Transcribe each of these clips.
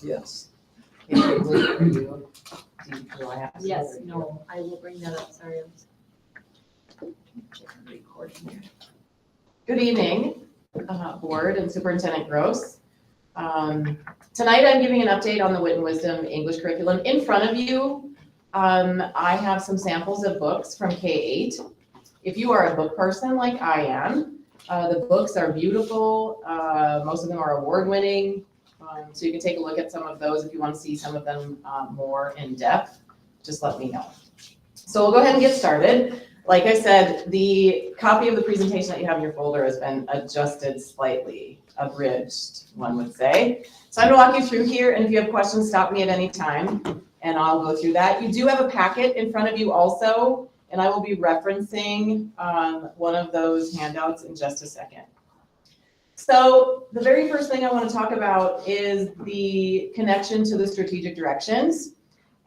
Yes. Do I have to? Yes, no, I will bring that up, sorry. Recording here. Good evening, Board and Superintendent Gross. Tonight I'm giving an update on the Wit and Wisdom English curriculum. In front of you, I have some samples of books from K-8. If you are a book person like I am, the books are beautiful. Most of them are award-winning. So you can take a look at some of those if you want to see some of them more in depth. Just let me know. So we'll go ahead and get started. Like I said, the copy of the presentation that you have in your folder has been adjusted slightly, abridged, one would say. So I'm going to walk you through here, and if you have questions, stop me at any time, and I'll go through that. You do have a packet in front of you also, and I will be referencing one of those handouts in just a second. So the very first thing I want to talk about is the connection to the strategic directions.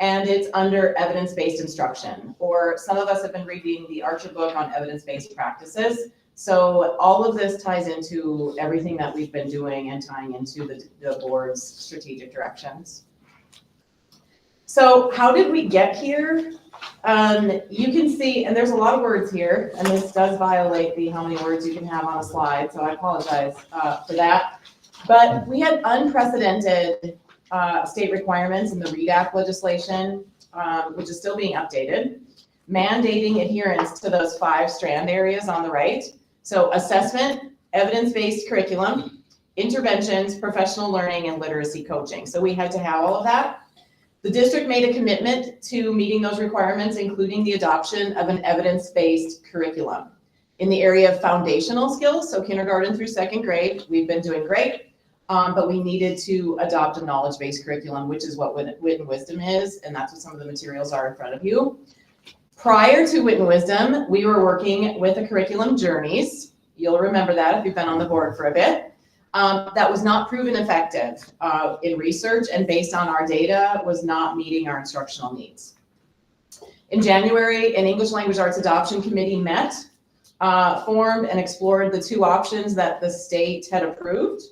And it's under evidence-based instruction, or some of us have been reading the Archer book on evidence-based practices. So all of this ties into everything that we've been doing and tying into the board's strategic directions. So how did we get here? You can see, and there's a lot of words here, and this does violate the how many words you can have on a slide, so I apologize for that. But we had unprecedented state requirements in the READ Act legislation, which is still being updated, mandating adherence to those 5 strand areas on the right. So assessment, evidence-based curriculum, interventions, professional learning, and literacy coaching. So we had to have all of that. The district made a commitment to meeting those requirements, including the adoption of an evidence-based curriculum. In the area of foundational skills, so kindergarten through 2nd grade, we've been doing great. But we needed to adopt a knowledge-based curriculum, which is what Wit and Wisdom is, and that's what some of the materials are in front of you. Prior to Wit and Wisdom, we were working with the curriculum Journeys. You'll remember that if you've been on the board for a bit. That was not proven effective in research, and based on our data, was not meeting our instructional needs. In January, an English Language Arts Adoption Committee met, formed, and explored the 2 options that the state had approved.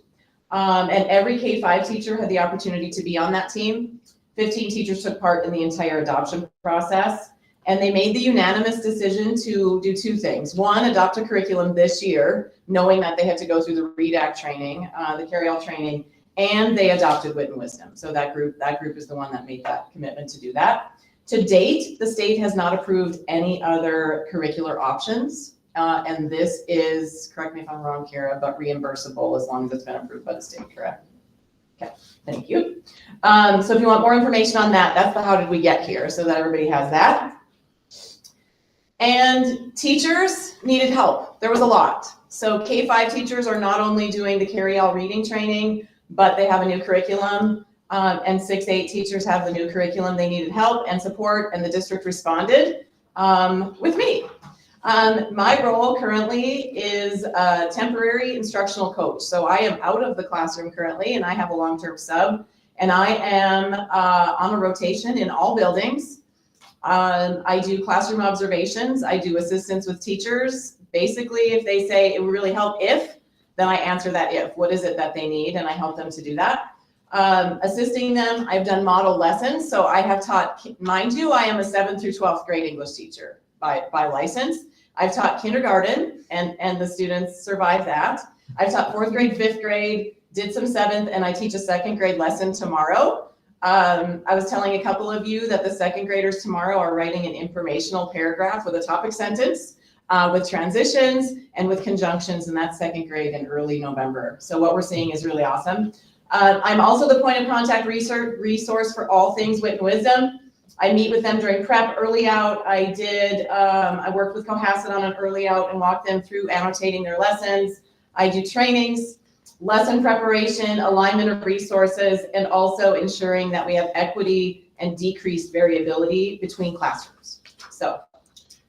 And every K-5 teacher had the opportunity to be on that team. 15 teachers took part in the entire adoption process, and they made the unanimous decision to do 2 things. 1, adopt a curriculum this year, knowing that they had to go through the READ Act training, the carry-all training, and they adopted Wit and Wisdom. So that group is the one that made that commitment to do that. To date, the state has not approved any other curricular options. And this is, correct me if I'm wrong, Kara, but reimbursable as long as it's been approved by the state, correct? Okay, thank you. So if you want more information on that, that's the how did we get here, so that everybody has that. And teachers needed help. There was a lot. So K-5 teachers are not only doing the carry-all reading training, but they have a new curriculum. And 6-8 teachers have the new curriculum. They needed help and support, and the district responded with me. My role currently is a temporary instructional coach. So I am out of the classroom currently, and I have a long-term sub, and I am on a rotation in all buildings. I do classroom observations. I do assistance with teachers. Basically, if they say it would really help if, then I answer that if. What is it that they need? And I help them to do that. Assisting them, I've done model lessons. So I have taught, mind you, I am a 7th through 12th grade English teacher by license. I've taught kindergarten, and the students survive that. I've taught 4th grade, 5th grade, did some 7th, and I teach a 2nd grade lesson tomorrow. I was telling a couple of you that the 2nd graders tomorrow are writing an informational paragraph with a topic sentence, with transitions and with conjunctions, and that's 2nd grade in early November. So what we're seeing is really awesome. I'm also the point of contact resource for all things Wit and Wisdom. I meet with them during prep, early out. I worked with Cohasset on an early out and walked them through annotating their lessons. I do trainings, lesson preparation, alignment of resources, and also ensuring that we have equity and decreased variability between classrooms. So.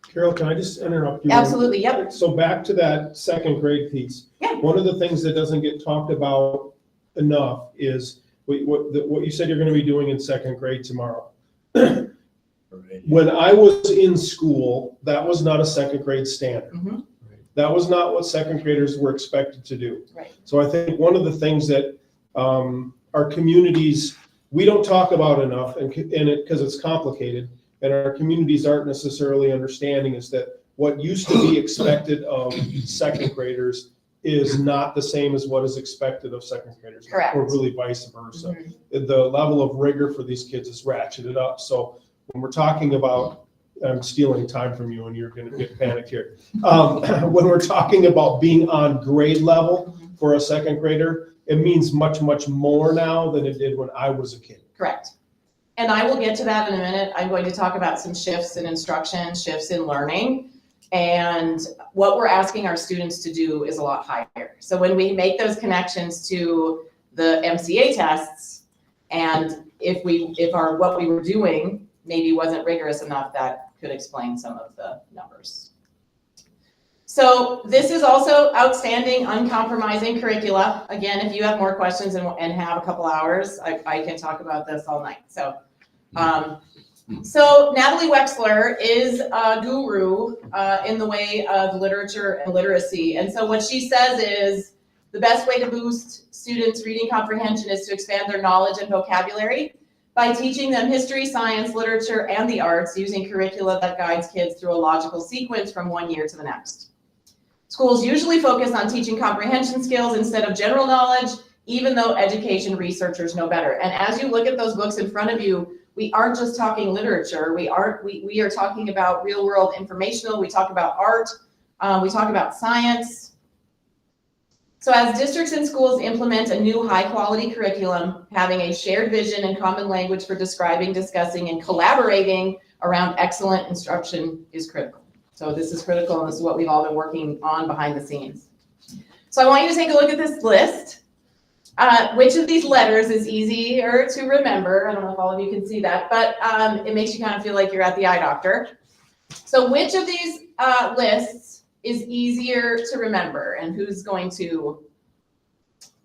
Carol, can I just interrupt you? Absolutely, yep. So back to that 2nd grade piece. Yeah. One of the things that doesn't get talked about enough is what you said you're going to be doing in 2nd grade tomorrow. When I was in school, that was not a 2nd grade standard. Mm-hmm. That was not what 2nd graders were expected to do. Right. So I think one of the things that our communities we don't talk about enough, and it, because it's complicated, and our communities aren't necessarily understanding, is that what used to be expected of second graders is not the same as what is expected of second graders. Correct. Or really vice versa. Mhm. The level of rigor for these kids is ratcheted up. So when we're talking about, I'm stealing time from you and you're gonna get panicked here. When we're talking about being on grade level for a second grader, it means much, much more now than it did when I was a kid. Correct. And I will get to that in a minute. I'm going to talk about some shifts in instruction, shifts in learning. And what we're asking our students to do is a lot higher. So when we make those connections to the MCA tests, and if what we were doing maybe wasn't rigorous enough, that could explain some of the numbers. So this is also outstanding, uncompromising curricula. Again, if you have more questions and have a couple hours, I can talk about this all night. So Natalie Wexler is a guru in the way of literature and literacy. And so what she says is the best way to boost students' reading comprehension is to expand their knowledge and vocabulary by teaching them history, science, literature, and the arts using curricula that guides kids through a logical sequence from one year to the next. Schools usually focus on teaching comprehension skills instead of general knowledge, even though education researchers know better. And as you look at those books in front of you, we aren't just talking literature. We are talking about real world informational. We talk about art. We talk about science. So as districts and schools implement a new high quality curriculum, having a shared vision and common language for describing, discussing, and collaborating around excellent instruction is critical. So this is critical, and this is what we've all been working on behind the scenes. So I want you to take a look at this list. Which of these letters is easier to remember? I don't know if all of you can see that, but it makes you kind of feel like you're at the eye doctor. So which of these lists is easier to remember? And who's going to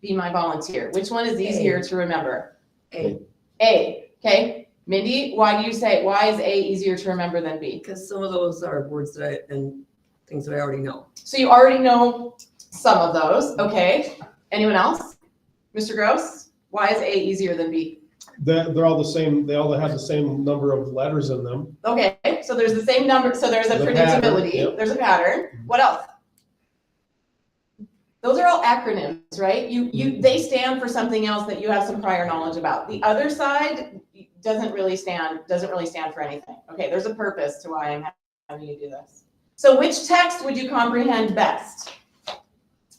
be my volunteer? Which one is easier to remember? A. A, okay. Mindy, why is A easier to remember than B? Because some of those are words and things that I already know. So you already know some of those, okay. Anyone else? Mr. Gross, why is A easier than B? They're all the same, they all have the same number of letters in them. Okay, so there's the same number, so there's a The predictability, pattern, yep. There's a pattern. What else? Those are all acronyms, right? They stand for something else that you have some prior knowledge about. The other side doesn't really stand for anything. Okay, there's a purpose to why I'm having you do this. So which text would you comprehend best?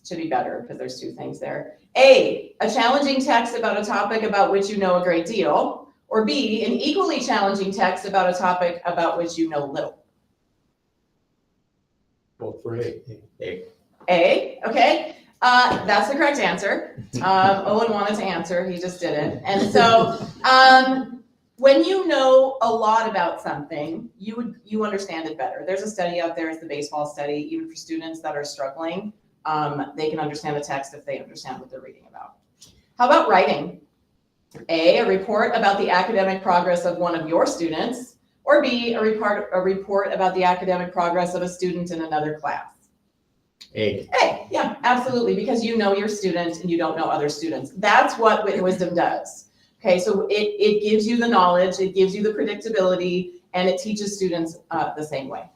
Should be better because there's two things there. A challenging text about a topic about which you know a great deal, or B, an equally challenging text about a topic about which you know little. Vote for A. A, okay. That's the correct answer. Owen wanted to answer, he just didn't. And so when you know a lot about something, you understand it better. There's a study out there, it's the baseball study, even for students that are struggling. They can understand the text if they understand what they're reading about. How about writing? A report about the academic progress of one of your students, or B, a report about the academic progress of a student in another class. A. A, yeah, absolutely, because you know your student and you don't know other students. That's what wisdom does. Okay, so it gives you the knowledge, it gives you the predictability, and it teaches students the same way.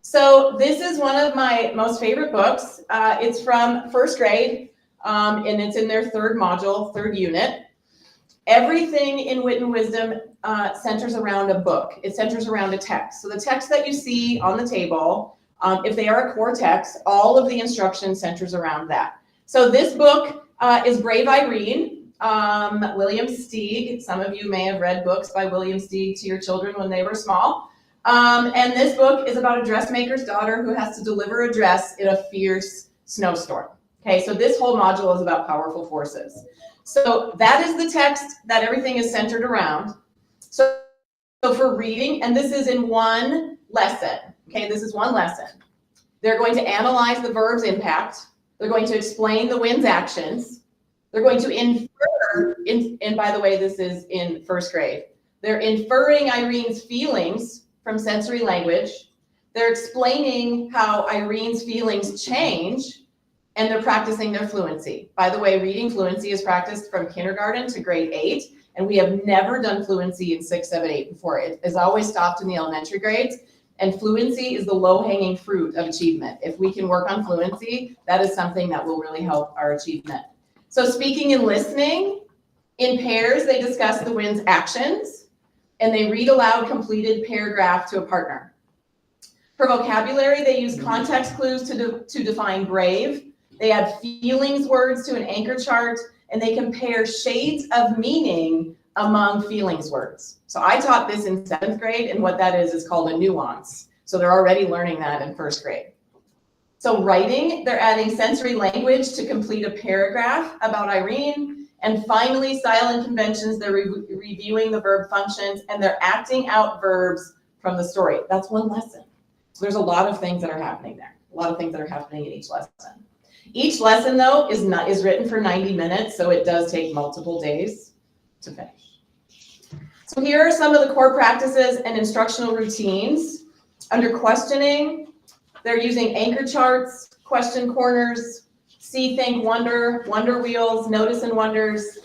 So this is one of my most favorite books. It's from first grade, and it's in their third module, third unit. Everything in Wit and Wisdom centers around a book. It centers around a text. So the text that you see on the table, if they are a core text, all of the instruction centers around that. So this book is Brave Irene, William Steig. Some of you may have read books by William Steig to your children when they were small. And this book is about a dressmaker's daughter who has to deliver a dress in a fierce snowstorm. Okay, so this whole module is about powerful forces. So that is the text that everything is centered around. So for reading, and this is in one lesson, okay, this is one lesson. They're going to analyze the verb's impact. They're going to explain the wind's actions. They're going to infer, and by the way, this is in first grade. They're inferring Irene's feelings from sensory language. They're explaining how Irene's feelings change, and they're practicing their fluency. By the way, reading fluency is practiced from kindergarten to grade 8, And we have never done fluency in 6, 7, 8 before. It has always stopped in the elementary grades. And fluency is the low-hanging fruit of achievement. If we can work on fluency, that is something that will really help our achievement. So speaking and listening, in pairs, they discuss the WIN's actions, and they read aloud completed paragraph to a partner. For vocabulary, they use context clues to define brave. They add feelings words to an anchor chart, and they compare shades of meaning among feelings words. So I taught this in 7th grade, and what that is called a nuance. So they're already learning that in 1st grade. So writing, they're adding sensory language to complete a paragraph about Irene. And finally, style and conventions, they're reviewing the verb functions, and they're acting out verbs from the story. That's one lesson. So there's a lot of things that are happening there, a lot of things that are happening in each lesson. Each lesson, though, is written for 90 minutes, so it does take multiple days to finish. So here are some of the core practices and instructional routines. Under questioning, they're using anchor charts, question corners, see, think, wonder, wonder wheels, notice and wonders.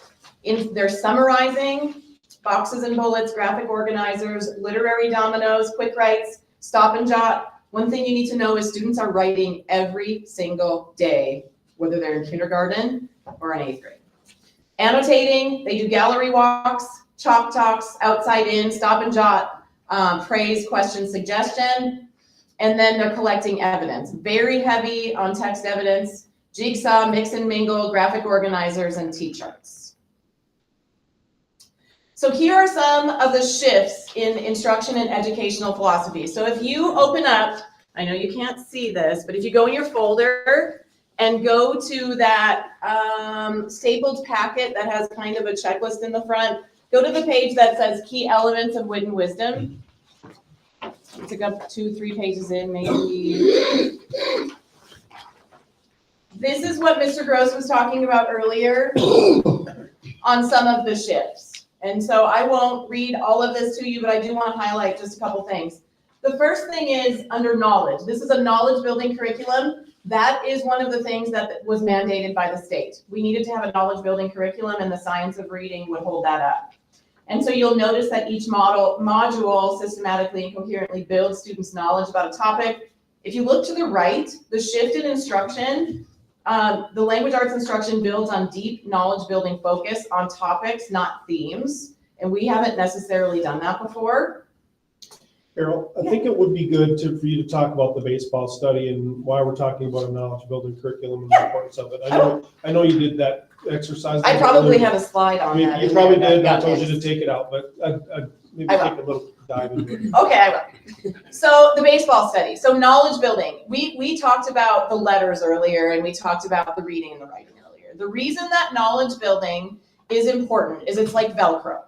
They're summarizing, boxes and bullets, graphic organizers, literary dominoes, quick writes, stop and jot. One thing you need to know is students are writing every single day, whether they're in kindergarten or in 8th grade. Annotating, they do gallery walks, chalk talks, outside in, stop and jot, praise, question, suggestion, and then they're collecting evidence. Very heavy on text evidence, jigsaw, mix and mingle, graphic organizers, and T-charts. So here are some of the shifts in instruction and educational philosophy. So if you open up, I know you can't see this, but if you go in your folder and go to that stapled packet that has kind of a checklist in the front, go to the page that says Key Elements of Wit and Wisdom. It took up 2-3 pages in, maybe. This is what Mr. Gross was talking about earlier on some of the shifts. And so I won't read all of this to you, but I do want to highlight just a couple things. The first thing is under knowledge. This is a knowledge building curriculum. That is one of the things that was mandated by the state. We needed to have a knowledge building curriculum, and the science of reading would hold that up. And so you'll notice that each module systematically and coherently builds students' knowledge about a topic. If you look to the right, the shift in instruction, the language arts instruction builds on deep knowledge building focus on topics, not themes. And we haven't necessarily done that before. Carol, I think it would be good for you to talk about the baseball study and why we're talking about a knowledge building curriculum and the importance of it. I know you did that exercise. I probably have a slide on that. You probably did, and I told you to take it out, but maybe take a little dive into it. Okay, I will. So the baseball study. So knowledge building. We talked about the letters earlier, and we talked about the reading and the writing earlier. The reason that knowledge building is important is it's like Velcro.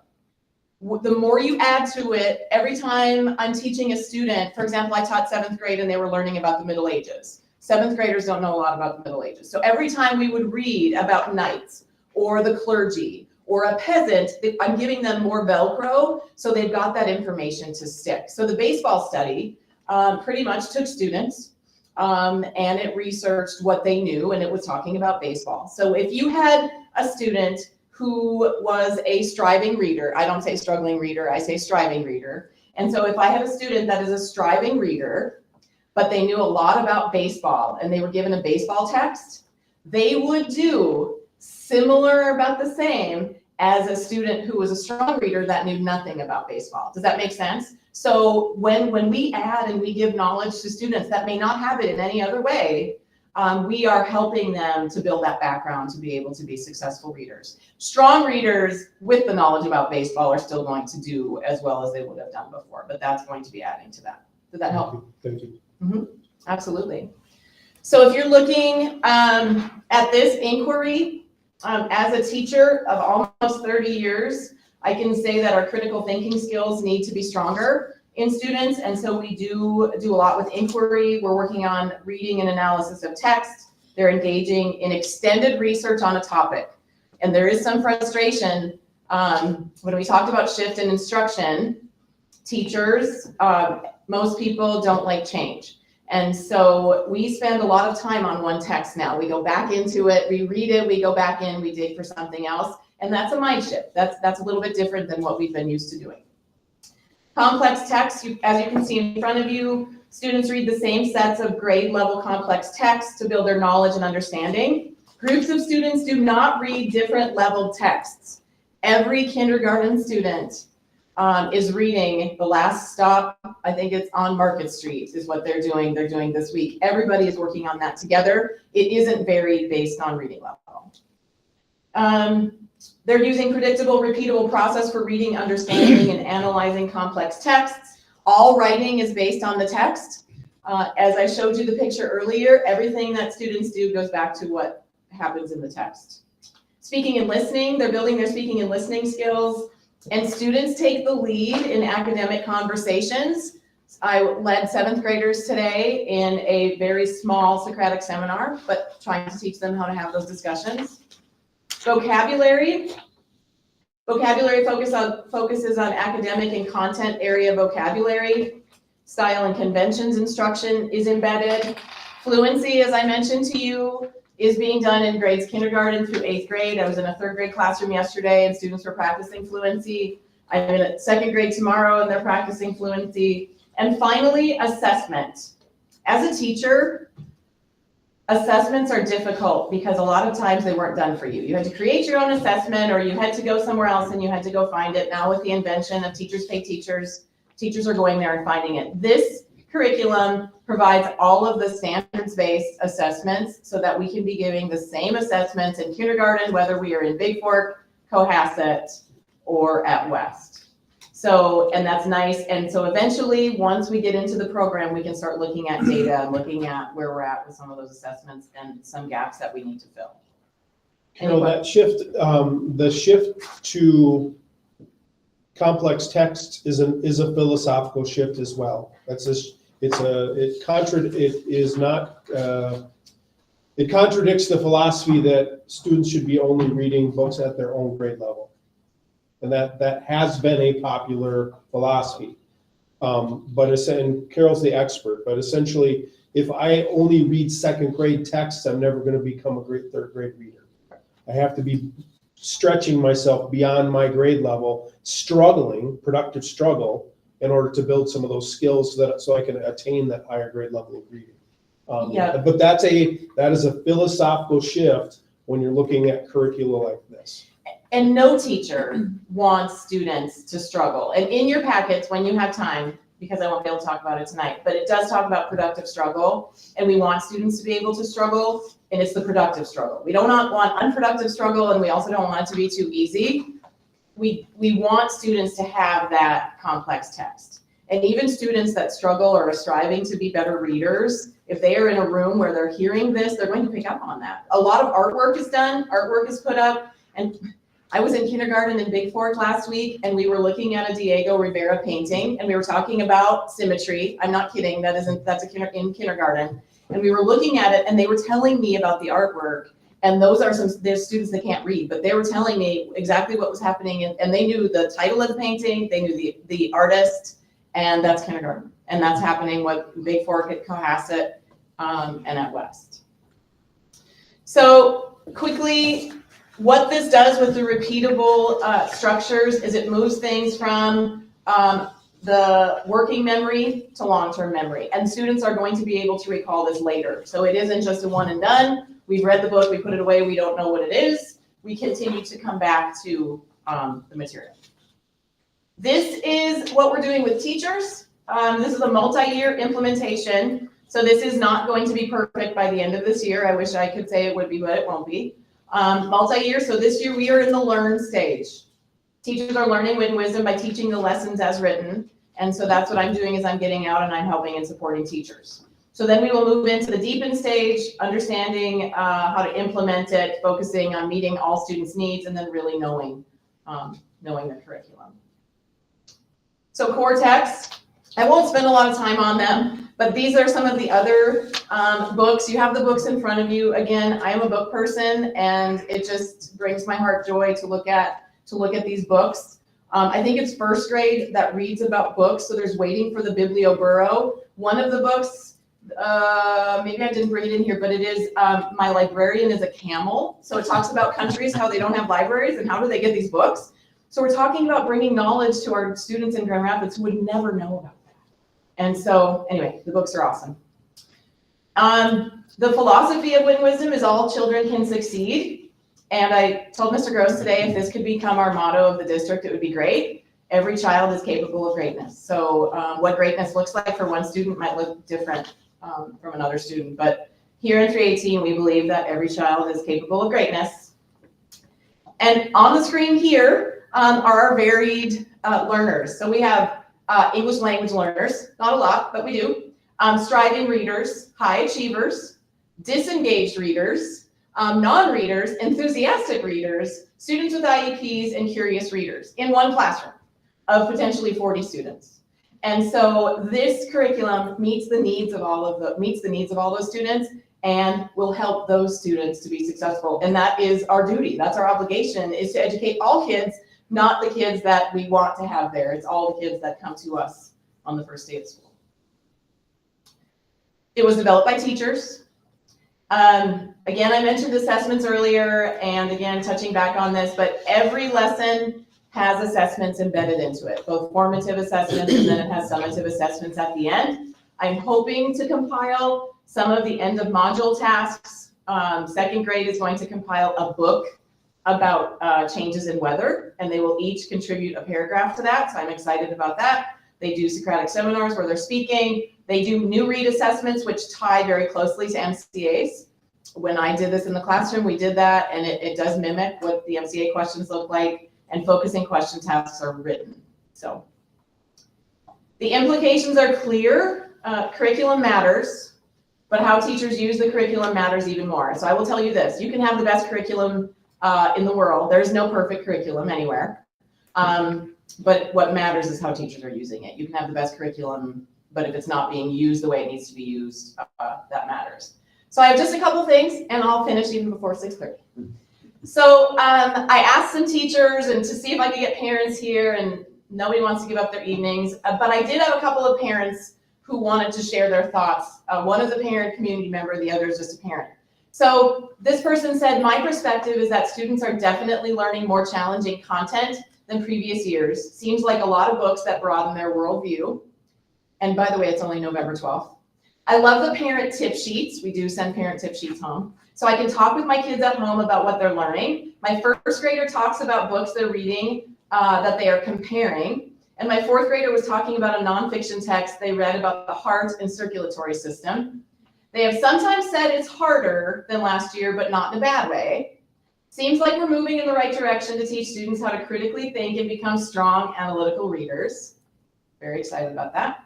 The more you add to it, every time I'm teaching a student, for example, I taught 7th grade and they were learning about the Middle Ages. 7th graders don't know a lot about the Middle Ages. So every time we would read about knights or the clergy or a peasant, I'm giving them more Velcro so they've got that information to stick. So the baseball study pretty much took students and it researched what they knew, and it was talking about baseball. So if you had a student who was a striving reader, I don't say struggling reader, I say striving reader. And so if I have a student that is a striving reader, but they knew a lot about baseball and they were given a baseball text, they would do similar, about the same, as a student who was a strong reader that knew nothing about baseball. Does that make sense? So when we add and we give knowledge to students that may not have it in any other way, we are helping them to build that background to be able to be successful readers. Strong readers with the knowledge about baseball are still going to do as well as they would have done before, but that's going to be adding to that. Did that help? Thank you. Mm-hmm. Absolutely. So if you're looking at this inquiry, as a teacher of almost 30 years, I can say that our critical thinking skills need to be stronger in students, and so we do a lot with inquiry. We're working on reading and analysis of text. They're engaging in extended research on a topic, and there is some frustration when we talked about shift in instruction. Teachers, most people don't like change, and so we spend a lot of time on one text now. We go back into it, we read it, we go back in, we dig for something else, And that's a mind shift. That's a little bit different than what we've been used to doing. Complex text, as you can see in front of you, students read the same sets of grade level complex text to build their knowledge and understanding. Groups of students do not read different level texts. Every kindergarten student is reading The Last Stop, I think it's on Market Street is what they're doing this week. Everybody is working on that together. It isn't varied based on reading level. They're using predictable, repeatable process for reading, understanding, and analyzing complex texts. All writing is based on the text. As I showed you the picture earlier, everything that students do goes back to what happens in the text. Speaking and listening, they're building their speaking and listening skills, and students take the lead in academic conversations. I led 7th graders today in a very small Socratic seminar, but trying to teach them how to have those discussions. Vocabulary focuses on academic and content area vocabulary. Style and conventions instruction is embedded. Fluency, as I mentioned to you, is being done in grades kindergarten through 8th grade. I was in a 3rd grade classroom yesterday and students were practicing fluency. I'm in a 2nd grade tomorrow and they're practicing fluency. And finally, assessment. As a teacher, assessments are difficult because a lot of times they weren't done for you. You had to create your own assessment or you had to go somewhere else and you had to go find it. Now with the invention of Teachers Pay Teachers, teachers are going there and finding it. This curriculum provides all of the standards-based assessments so that we can be giving the same assessments in kindergarten, whether we are in Big Fork, Cohasset, or at West. So, and that's nice. And so eventually, once we get into the program, we can start looking at data and looking at where we're at with some of those assessments and some gaps that we need to fill. That shift, the shift to complex text is a philosophical shift as well. It contradicts the philosophy that students should be only reading books at their own grade level. And that has been a popular philosophy. And Carol's the expert, but essentially, if I only read 2nd grade texts, I'm never going to become a great 3rd grade reader. I have to be stretching myself beyond my grade level, productive struggle, in order to build some of those skills so I can attain that higher grade level of reading. But that is a philosophical shift when you're looking at curricula like this. And no teacher wants students to struggle. And in your packets, when you have time, because I won't be able to talk about it tonight, but it does talk about productive struggle, and we want students to be able to struggle, and it's the productive struggle. We don't want unproductive struggle, and we also don't want it to be too easy. We want students to have that complex text. And even students that struggle or are striving to be better readers, if they are in a room where they're hearing this, they're going to pick up on that. A lot of artwork is done, artwork is put up, and I was in kindergarten in Big Fork last week, and we were looking at a Diego Rivera painting, and we were talking about symmetry. I'm not kidding, that's in kindergarten. And we were looking at it, and they were telling me about the artwork. And there's students that can't read, but they were telling me exactly what was happening, and they knew the title of the painting, they knew the artist, and that's kindergarten. And that's happening with Big Fork at Cohasset and at West. So quickly, what this does with the repeatable structures is it moves things from the working memory to long-term memory. And students are going to be able to recall this later. So it isn't just a one and done. We've read the book, we put it away, we don't know what it is. We continue to come back to the material. This is what we're doing with teachers. This is a multi-year implementation. So this is not going to be perfect by the end of this year. I wish I could say it would be, but it won't be. Multi-year, so this year we are in the learn stage. Teachers are learning with wisdom by teaching the lessons as written. And so that's what I'm doing is I'm getting out and I'm helping and supporting teachers. So then we will move into the deepen stage, understanding how to implement it, focusing on meeting all students' needs, and then really knowing the curriculum. So core texts, I won't spend a lot of time on them, but these are some of the other books. You have the books in front of you. Again, I am a book person, and it just brings my heart joy to look at these books. I think it's 1st grade that reads about books, so there's Waiting for the Biblioburro. One of the books maybe I didn't bring it in here, but it is, my librarian is a camel. So it talks about countries, how they don't have libraries and how do they get these books. So we're talking about bringing knowledge to our students in Grand Rapids who would never know about that. And so anyway, the books are awesome. The philosophy of Win Wisdom is all children can succeed. And I told Mr. Gross today, if this could become our motto of the district, it would be great. Every child is capable of greatness. So what greatness looks like for one student might look different from another student. But here in 318, we believe that every child is capable of greatness. And on the screen here are our varied learners. So we have English language learners, not a lot, but we do. Striving readers, high achievers, disengaged readers, non-readers, enthusiastic readers, students with IEPs, and curious readers in one classroom of potentially 40 students. And so this curriculum meets the needs of all those students and will help those students to be successful. And that is our duty. That's our obligation, is to educate all kids, not the kids that we want to have there. It's all the kids that come to us on the first day of school. It was developed by teachers. Again, I mentioned assessments earlier, and again, touching back on this, but every lesson has assessments embedded into it, both formative assessments and then it has summative assessments at the end. I'm hoping to compile some of the end of module tasks. Second grade is going to compile a book about changes in weather, and they will each contribute a paragraph to that, so I'm excited about that. They do Socratic seminars where they're speaking. They do new read assessments, which tie very closely to MCAs. When I did this in the classroom, we did that, and it does mimic what the MCA questions look like, and focusing question tasks are written. So the implications are clear. Curriculum matters, but how teachers use the curriculum matters even more. So I will tell you this, you can have the best curriculum in the world. There's no perfect curriculum anywhere. But what matters is how teachers are using it. You can have the best curriculum, but if it's not being used the way it needs to be used, that matters. So I have just a couple things, and I'll finish even before 6:30. So I asked some teachers and to see if I could get parents here, and nobody wants to give up their evenings, but I did have a couple of parents who wanted to share their thoughts. One is a parent community member, the other is just a parent. So this person said, my perspective is that students are definitely learning more challenging content than previous years. Seems like a lot of books that broaden their worldview. And by the way, it's only November 12th. I love the parent tip sheets. We do send parent tip sheets home. So I can talk with my kids at home about what they're learning. My first grader talks about books they're reading that they are comparing. And my fourth grader was talking about a nonfiction text they read about the heart and circulatory system. They have sometimes said it's harder than last year, but not in a bad way. Seems like we're moving in the right direction to teach students how to critically think and become strong analytical readers. Very excited about that.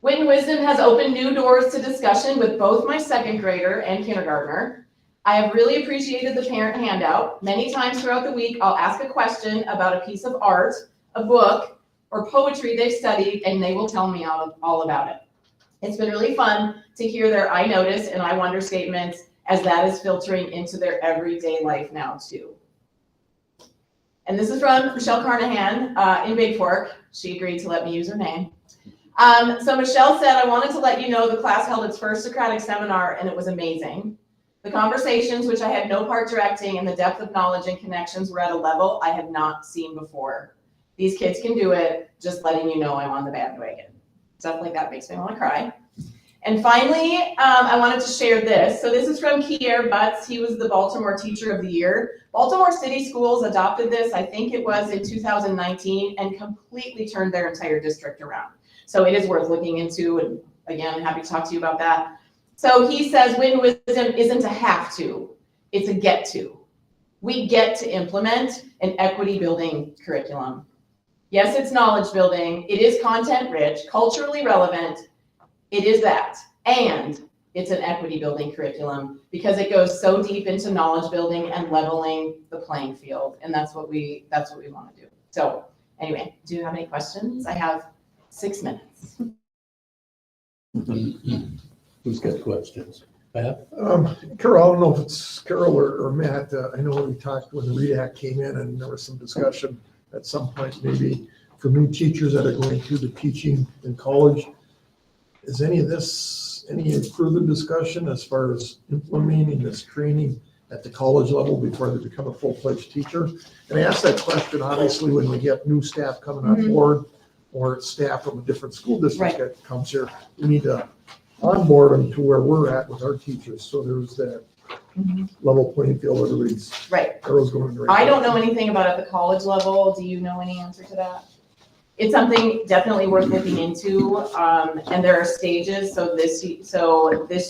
Win Wisdom has opened new doors to discussion with both my second grader and kindergartner. I have really appreciated the parent handout. Many times throughout the week, I'll ask a question about a piece of art, a book, or poetry they've studied, and they will tell me all about it. It's been really fun to hear their I notice and I wonder statements as that is filtering into their everyday life now too. And this is from Michelle Carnahan in Big Fork. She agreed to let me use her name. So Michelle said, I wanted to let you know the class held its first Socratic seminar and it was amazing. The conversations, which I had no part directing, and the depth of knowledge and connections were at a level I had not seen before. These kids can do it, just letting you know I'm on the bandwagon. Stuff like that makes me want to cry. And finally, I wanted to share this. So this is from Kier Butts. He was the Baltimore Teacher of the Year. Baltimore City Schools adopted this, I think it was in 2019, and completely turned their entire district around. So it is worth looking into, and again, I'm happy to talk to you about that. So he says, Win Wisdom isn't a have to, it's a get to. We get to implement an equity building curriculum. Yes, it's knowledge building. It is content rich, culturally relevant. It is that. And it's an equity building curriculum because it goes so deep into knowledge building and leveling the playing field. And that's what we want to do. So anyway, do you have any questions? I have 6 minutes. Who's got questions? Pat? Carol, I don't know if it's Carol or Matt. I know we talked when the READ Act came in and there was some discussion at some point, maybe for new teachers that are going through the teaching in college. Is any of this any further discussion as far as implementing this training at the college level before they become a full-fledged teacher? And I ask that question, obviously, when we get new staff coming on board or staff from a different school district that comes here, we need to onboard them to where we're at with our teachers. So there's that level playing field, everybody's Right. arrows going in the right I don't direction. know anything about at the college level. Do you know any answer to that? It's something definitely worth looking into, and there are stages. So this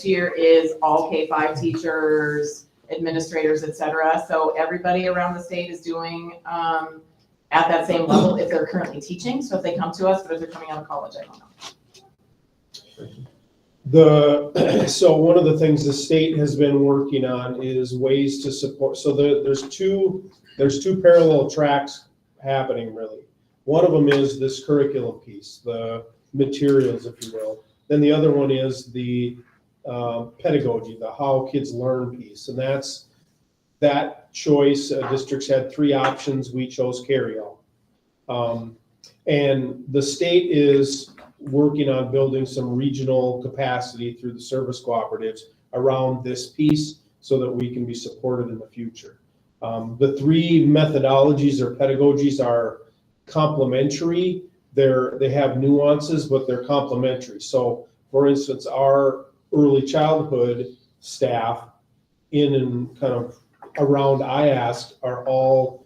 year is all K-5 teachers, administrators, et cetera. So everybody around the state is doing at that same level if they're currently teaching. So if they come to us, but if they're coming out of college, I don't know. So one of the things the state has been working on is ways to support, so there's two parallel tracks happening really. One of them is this curriculum piece, the materials, if you will. Then the other one is the pedagogy, the how kids learn piece. And that's that choice. Districts had 3 options. We chose carry-all. And the state is working on building some regional capacity through the service cooperatives around this piece so that we can be supported in the future. The 3 methodologies or pedagogies are complementary. They have nuances, but they're complementary. So for instance, our early childhood staff in and kind of around IASD are all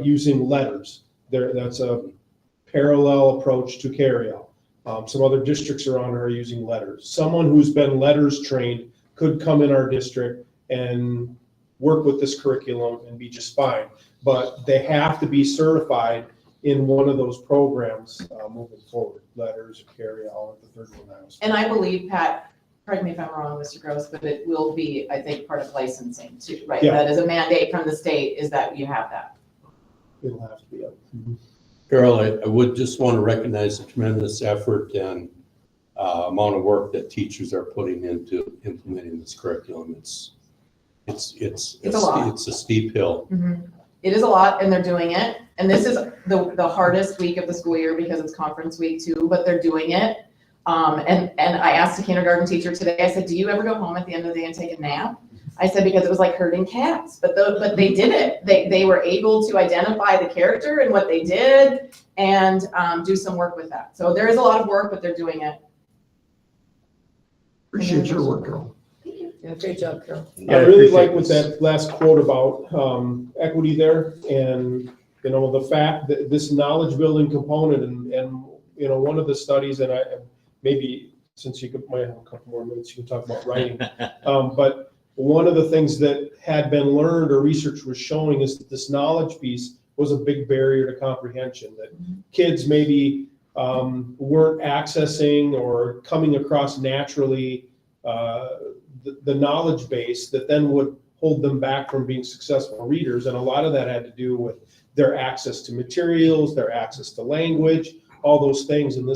using letters. That's a parallel approach to carry-out. Some other districts around are using letters. Someone who's been letters trained could come in our district and work with this curriculum and be just fine. But they have to be certified in one of those programs moving forward, letters, carry-all, the third one now. And I believe, Pat, correct me if I'm wrong, Mr. Gross, but it will be, I think, part of licensing too, right? Yeah. That is a mandate from the state, is that you have that. It'll have to be up. Carol, I would just want to recognize the tremendous effort and amount of work that teachers are putting into implementing this curriculum. It's a lot. It's a steep hill. It is a lot, and they're doing it. And this is the hardest week of the school year because it's conference week too, but they're doing it. And I asked a kindergarten teacher today, I said, do you ever go home at the end of the day and take a nap? I said, because it was like herding cats, but they did it. They were able to identify the character and what they did and do some work with that. So there is a lot of work, but they're doing it. Appreciate your work, Carol. Yeah, great job, Carol. I really like what that last quote about equity there, and you know, the fact that this knowledge building component and you know, one of the studies, and I maybe since might have a couple more minutes, you can talk about writing. But one of the things that had been learned or research was showing is that this knowledge piece was a big barrier to comprehension, that kids maybe weren't accessing or coming across naturally the knowledge base that then would hold them back from being successful readers. And a lot of that had to do with their access to materials, their access to language, all those things. And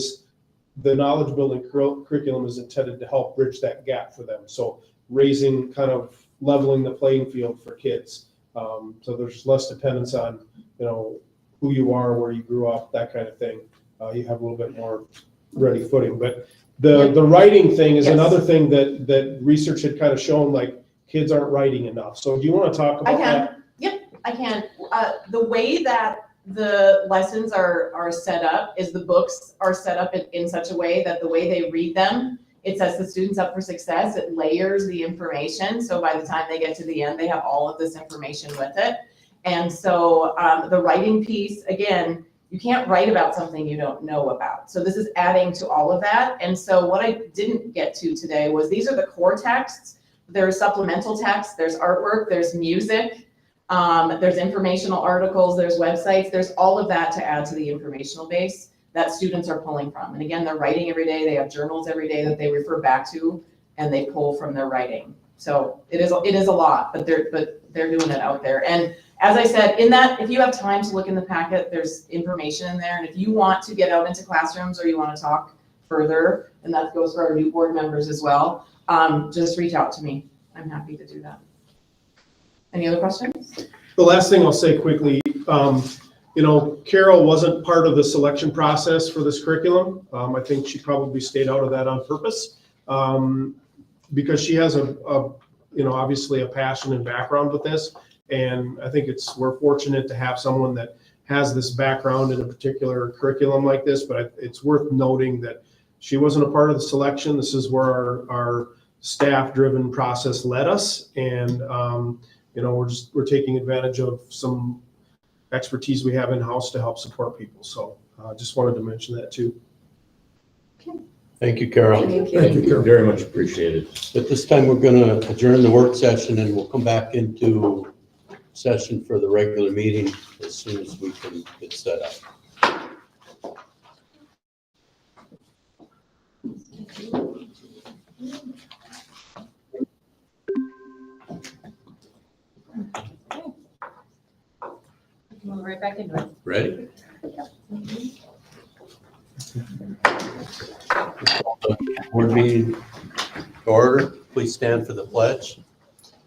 the knowledge building curriculum is intended to help bridge that gap for them. So raising, kind of leveling the playing field for kids. So there's less dependence on, you know, who you are, where you grew up, that kind of thing. You have a little bit more ready footing. But the writing thing is another thing that research had kind of shown, like kids aren't writing enough. So do you want to talk about that? I can. The way that the lessons are set up is the books are set up in such a way that the way they read them, it sets the students up for success. It layers the information. So by the time they get to the end, they have all of this information with it. And so the writing piece, again, you can't write about something you don't know about. So this is adding to all of that. And so what I didn't get to today was these are the core texts. There's supplemental text, there's artwork, there's music, there's informational articles, there's websites, there's all of that to add to the informational base that students are pulling from. And again, they're writing every day. They have journals every day that they refer back to and they pull from their writing. So it is a lot, but they're doing it out there. And as I said, in that, if you have time to look in the packet, there's information in there. And if you want to get out into classrooms or you want to talk further, and that goes for our new board members as well, just reach out to me. I'm happy to do that. Any other questions? The last thing I'll say quickly, you know, Carol wasn't part of the selection process for this curriculum. I think she probably stayed out of that on purpose. because she has obviously a passion and background with this. And I think we're fortunate to have someone that has this background in a particular curriculum like this, but it's worth noting that she wasn't a part of the selection. This is where our staff-driven process led us. And, we're taking advantage of some expertise we have in-house to help support people. So just wanted to mention that too. Thank you, Carol. Thank Thank you. you, Carol. Very much appreciated. At this time, we're going to adjourn the work session and we'll come back into session for the regular meeting as soon as we can get set up. Move right back into it. Ready? Board meeting to order. Please stand for the pledge.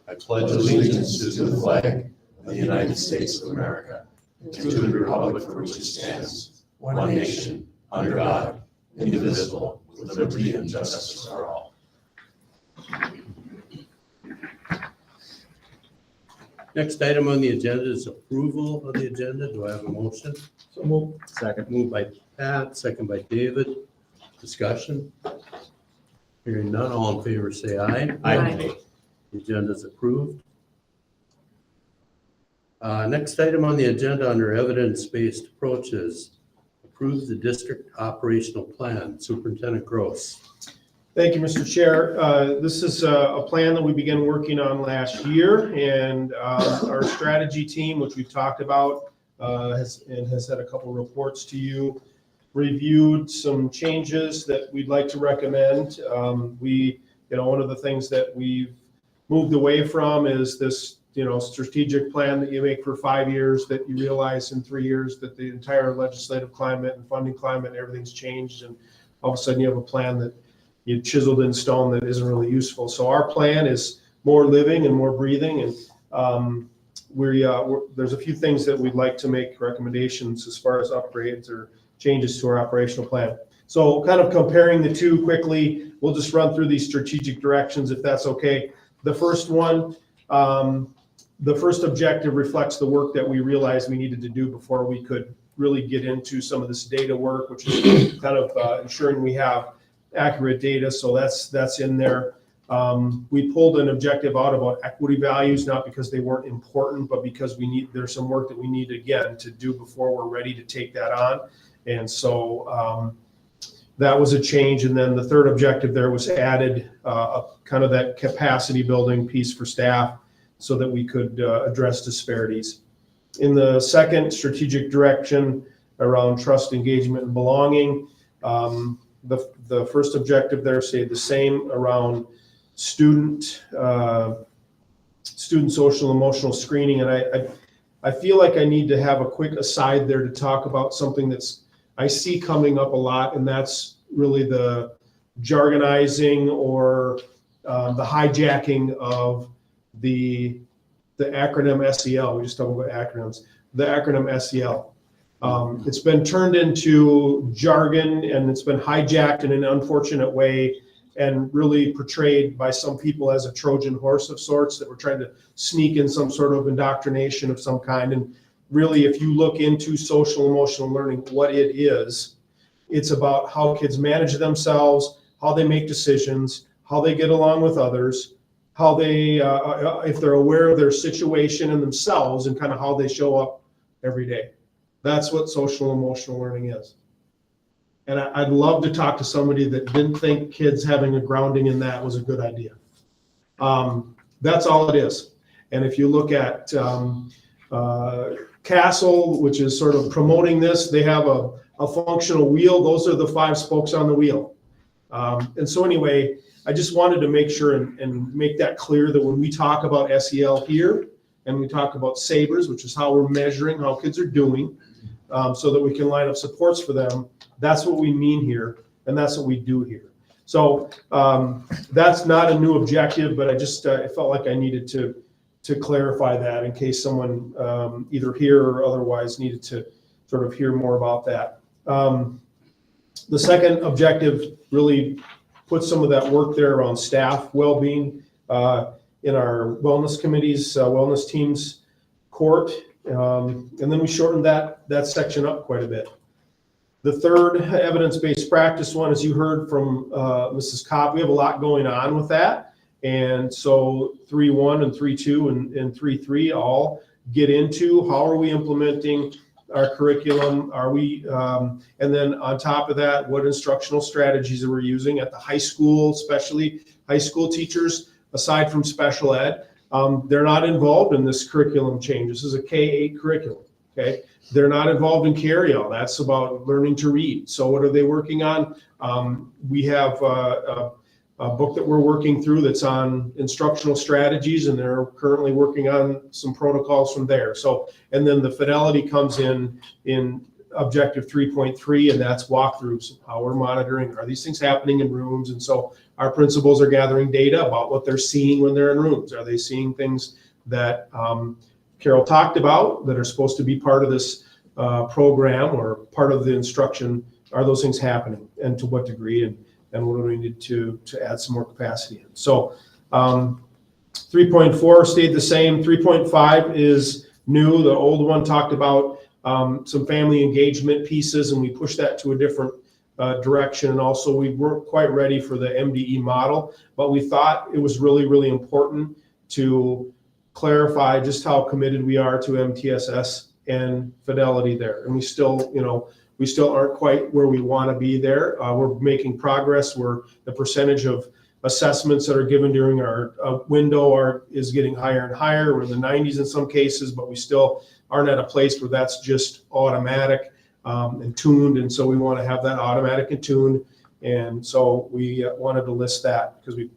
I pledge allegiance to the flag of the United States of America and to the republic for which it stands, one nation, under God, indivisible, with liberty and justice for all. Next item on the agenda is approval of the agenda. Do I have a motion? So we'll Second. Moved by Pat, second by David. Discussion? Hearing none, all in favor say aye. Aye. The agenda is approved. Next item on the agenda under evidence-based approaches, approve the district operational plan. Superintendent Gross. Thank you, Mr. Chair. This is a plan that we began working on last year, and our strategy team, which we've talked about, has had a couple reports to you, reviewed some changes that we'd like to recommend. One of the things that we've moved away from is this, strategic plan that you make for 5 years that you realize in 3 years that the entire legislative climate and funding climate and everything's changed, and all of a sudden you have a plan that you chiseled in stone that isn't really useful. So our plan is more living and more breathing, and there's a few things that we'd like to make recommendations as far as upgrades or changes to our operational plan. So kind of comparing the two quickly, we'll just run through these strategic directions if that's okay. The first one, the first objective reflects the work that we realized we needed to do before we could really get into some of this data work, which is kind of ensuring we have accurate data. So that's in there. We pulled an objective out about equity values, not because they weren't important, but because there's some work that we need again to do before we're ready to take that on. And so that was a change. And then the third objective there was added kind of that capacity building piece for staff so that we could address disparities. In the second strategic direction around trust, engagement, and belonging, the first objective there stayed the same around student social emotional screening. And I feel like I need to have a quick aside there to talk about something I see coming up a lot, and that's really the jargonizing or the hijacking of the acronym SEL. We just talked about acronyms. The acronym SEL. It's been turned into jargon, and it's been hijacked in an unfortunate way and really portrayed by some people as a Trojan horse of sorts, that we're trying to sneak in some sort of indoctrination of some kind. And really, if you look into social emotional learning, what it is, it's about how kids manage themselves, how they make decisions, how they get along with others, how they, if they're aware of their situation and themselves, and kind of how they show up every day. That's what social emotional learning is. And I'd love to talk to somebody that didn't think kids having a grounding in that was a good idea. That's all it is. And if you look at Castle, which is sort of promoting this, they have a functional wheel. Those are the 5 spokes on the wheel. And so anyway, I just wanted to make sure and make that clear that when we talk about SEL here, and we talk about SABRs, which is how we're measuring how kids are doing, so that we can line up supports for them, that's what we mean here, and that's what we do here. So that's not a new objective, but I just I felt like I needed to clarify that in case someone either here or otherwise needed to sort of hear more about that. The second objective really put some of that work there around staff well-being in our wellness committees, wellness teams court. And then we shortened that section up quite a bit. The third evidence-based practice one, as you heard from Mrs. Cobb, we have a lot going on with that. And so 3.1 and 3.2 and 3.3 all get into how are we implementing our curriculum? Are we, and then on top of that, what instructional strategies are we using at the high school, especially high school teachers, aside from special ed? They're not involved in this curriculum change. This is a K-8 curriculum, okay? They're not involved in carry-all. That's about learning to read. So what are they working on? We have a book that we're working through that's on instructional strategies, and they're currently working on some protocols from there. So, and then the fidelity comes in objective 3.3, and that's walkthroughs, how we're monitoring, are these things happening in rooms? And so our principals are gathering data about what they're seeing when they're in rooms. Are they seeing things that Carol talked about that are supposed to be part of this program or part of the instruction? Are those things happening, and to what degree, and what do we need to add some more capacity in? So 3.4 stayed the same. 3.5 is new. The old one talked about some family engagement pieces, and we pushed that to a different direction. And also we weren't quite ready for the MDE model, but we thought it was really, really important to clarify just how committed we are to MTSS and fidelity there. And we still, we still aren't quite where we want to be there. We're making progress. The percentage of assessments that are given during our window is getting higher and higher. We're in the 90s in some cases, but we still aren't at a place where that's just automatic and tuned. And so we want to have that automatic and tuned. And so we wanted to list that because the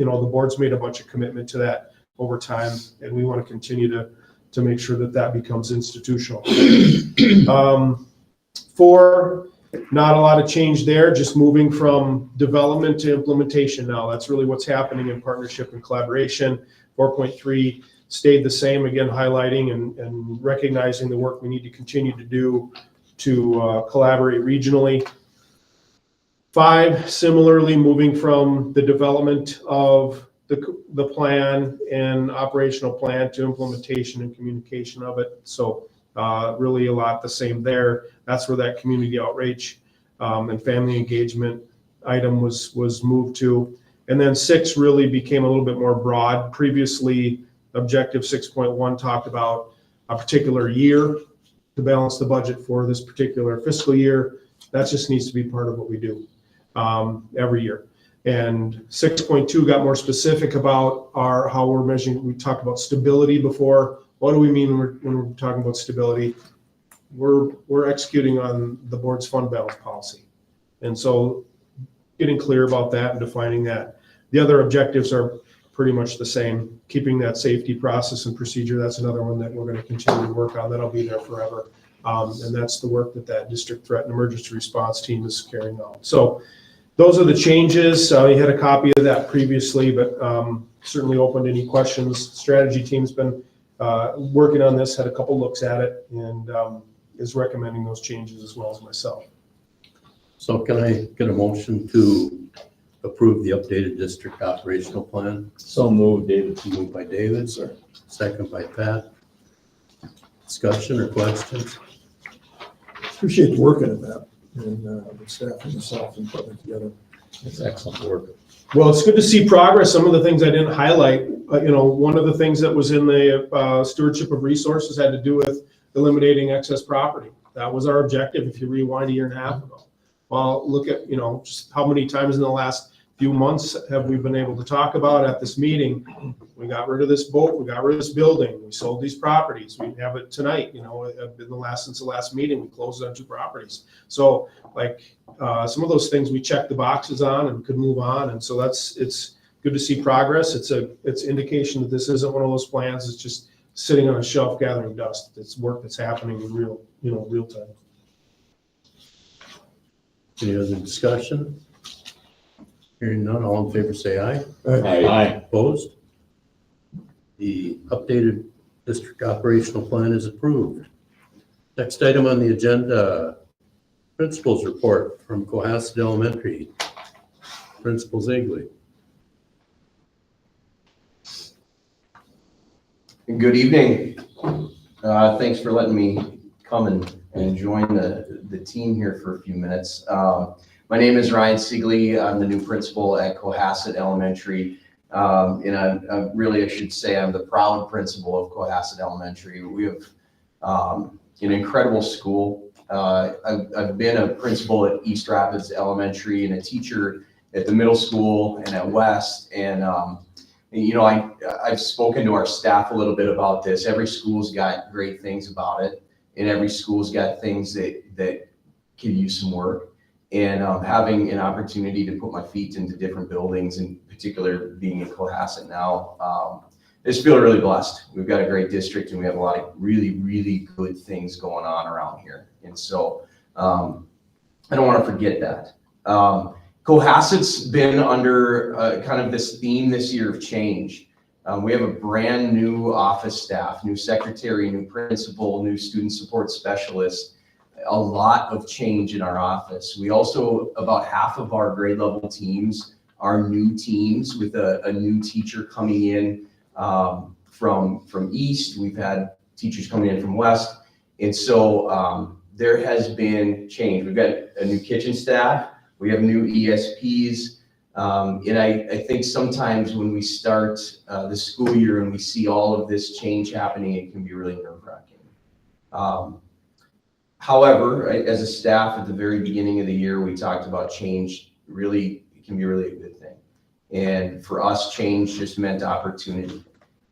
board's made a bunch of commitment to that over time, and we want to continue to make sure that becomes institutional. 4, not a lot of change there, just moving from development to implementation now. That's really what's happening in partnership and collaboration. 4.3 stayed the same, again, highlighting and recognizing the work we need to continue to do to collaborate regionally. 5, similarly, moving from the development of the plan and operational plan to implementation and communication of it. So really a lot the same there. That's where that community outreach and family engagement item was moved to. And then 6 really became a little bit more broad. Previously, objective 6.1 talked about a particular year to balance the budget for this particular fiscal year. That just needs to be part of what we do every year. And 6.2 got more specific about how we're measuring. We talked about stability before. What do we mean when we're talking about stability? We're executing on the board's fund balance policy. And so getting clear about that and defining that. The other objectives are pretty much the same. Keeping that safety process and procedure, that's another one that we're going to continue to work on. That'll be there forever. And that's the work that district threat and emergency response team is carrying out. So those are the changes. You had a copy of that previously, but certainly open to any questions. Strategy team's been working on this, had a couple looks at it, and is recommending those changes as well as myself. So can I get a motion to approve the updated district operational plan? So moved, David. Moved by David, sir. Second by Pat. Discussion or questions? Appreciate the work in that, and the staff and yourself and putting it together. It's excellent work. Well, it's good to see progress. Some of the things I didn't highlight, one of the things that was in the stewardship of resources had to do with eliminating excess property. That was our objective if you rewind a year and a half ago. Well, look at, just how many times in the last few months have we been able to talk about at this meeting, we got rid of this boat, we got rid of this building, we sold these properties, we have it tonight, since the last meeting, we closed on 2 properties. So some of those things we checked the boxes on and could move on. And so it's good to see progress. It's indication that this isn't one of those plans that's just sitting on a shelf gathering dust. It's work that's happening in real time. Any other discussion? Hearing none, all in favor say aye. Aye. Opposed? The updated district operational plan is approved. Next item on the agenda, principal's report from Cohasset Elementary. Principal Ziegler. Good evening. Thanks for letting me come and join the team here for a few minutes. My name is Ryan Siegley. I'm the new principal at Cohasset Elementary. And I really should say I'm the proud principal of Cohasset Elementary. We have an incredible school. I've been a principal at East Rapids Elementary and a teacher at the middle school and at West. And you know, I've spoken to our staff a little bit about this. Every school's got great things about it, and every school's got things that can use some work. And having an opportunity to put my feet into different buildings, in particular being in Cohasset now, I just feel really blessed. We've got a great district, and we have a lot of really, really good things going on around here. And so I don't want to forget that. Cohasset's been under kind of this theme this year of change. We have a brand new office staff, new secretary, new principal, new student support specialist, a lot of change in our office. We also, about half of our grade level teams are new teams with a new teacher coming in from East. We've had teachers coming in from West. And so there has been change. We've got a new kitchen staff. We have new ESPs, and I think sometimes when we start the school year and we see all of this change happening, it can be really nerve-wracking. However, as a staff at the very beginning of the year, we talked about change. Really, it can be really a good thing. And for us, change just meant opportunity.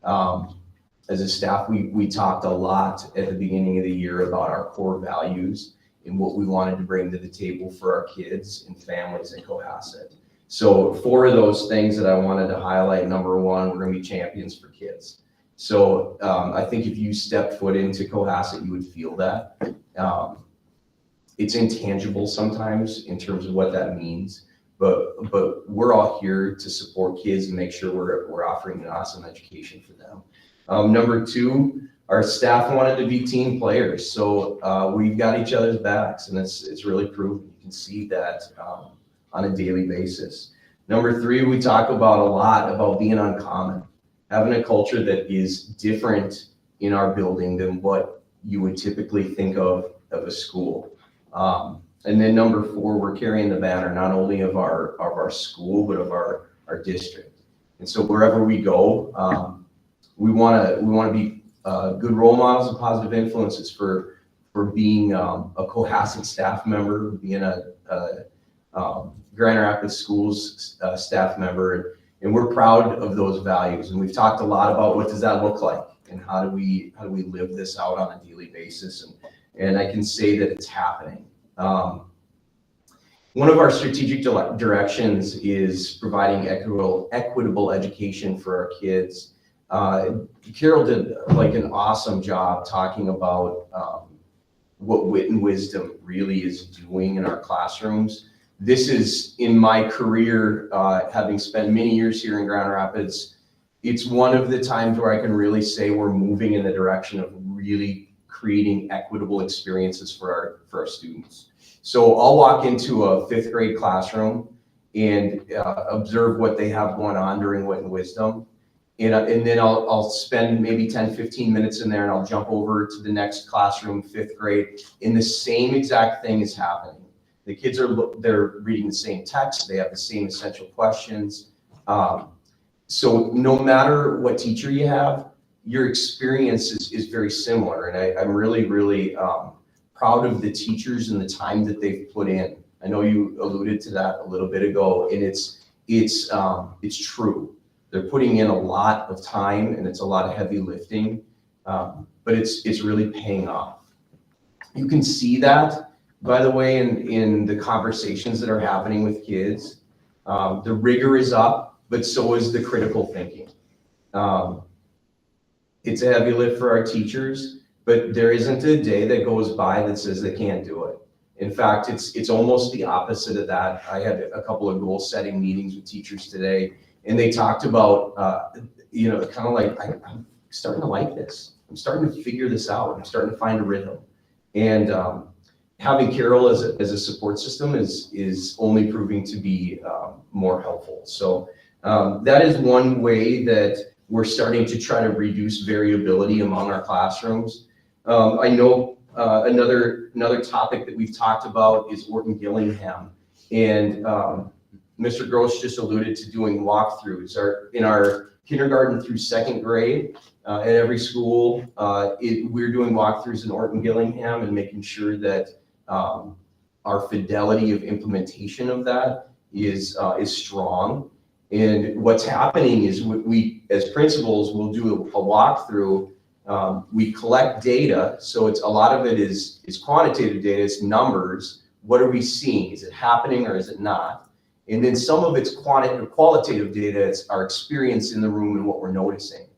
As a staff, we talked a lot at the beginning of the year about our core values and what we wanted to bring to the table for our kids and families in Cohasset. So 4 of those things that I wanted to highlight. Number 1, we're going to be champions for kids. So I think if you stepped foot into Cohasset, you would feel that. It's intangible sometimes in terms of what that means, but we're all here to support kids and make sure we're offering an awesome education for them. Number 2, our staff wanted to be team players, so we've got each other's backs, and it's really proven. You can see that on a daily basis. Number 3, we talk about a lot about being uncommon, having a culture that is different in our building than what you would typically think of a school. And then number 4, we're carrying the banner not only of our school but of our district. And so wherever we go, we want to be good role models and positive influences for being a Cohasset staff member, being a Grand Rapids Schools staff member, and we're proud of those values. And we've talked a lot about what does that look like and how do we live this out on a daily basis. And I can say that it's happening. One of our strategic directions is providing equitable education for our kids. Carol did like an awesome job talking about what wit and wisdom really is doing in our classrooms. This is, in my career, having spent many years here in Grand Rapids, it's one of the times where I can really say we're moving in the direction of really creating equitable experiences for our students. So I'll walk into a 5th grade classroom and observe what they have going on during wit and wisdom. And then I'll spend maybe 10, 15 minutes in there, and I'll jump over to the next classroom, 5th grade, and the same exact thing is happening. The kids they're reading the same text, they have the same essential questions. So no matter what teacher you have, your experience is very similar. And I'm really, really proud of the teachers and the time that they've put in. I know you alluded to that a little bit ago, and it's true. They're putting in a lot of time, and it's a lot of heavy lifting, but it's really paying off. You can see that, by the way, in the conversations that are happening with kids. The rigor is up, but so is the critical thinking. It's a heavy lift for our teachers, but there isn't a day that goes by that says they can't do it. In fact, it's almost the opposite of that. I had a couple of goal-setting meetings with teachers today, and they talked about, kind of like, I'm starting to like this. I'm starting to figure this out. I'm starting to find a rhythm. And having Carol as a support system is only proving to be more helpful. So that is one way that we're starting to try to reduce variability among our classrooms. I know another topic that we've talked about is Orton Gillingham. And Mr. Gross just alluded to doing walkthroughs. In our kindergarten through second grade, at every school, we're doing walkthroughs in Orton Gillingham and making sure that our fidelity of implementation of that is strong. And what's happening is we as principals will do a walkthrough. We collect data, so it's a lot of it is quantitative data, it's numbers. What are we seeing? Is it happening or is it not? And then some of it's qualitative data, it's our experience in the room and what we're noticing.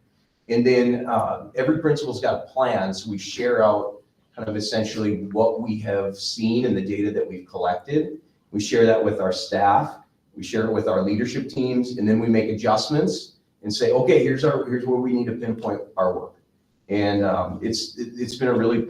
And then every principal's got a plan, so we share out kind of essentially what we have seen and the data that we've collected. We share that with our staff, we share it with our leadership teams, and then we make adjustments and say, okay, here's where we need to pinpoint our work. And it's been a really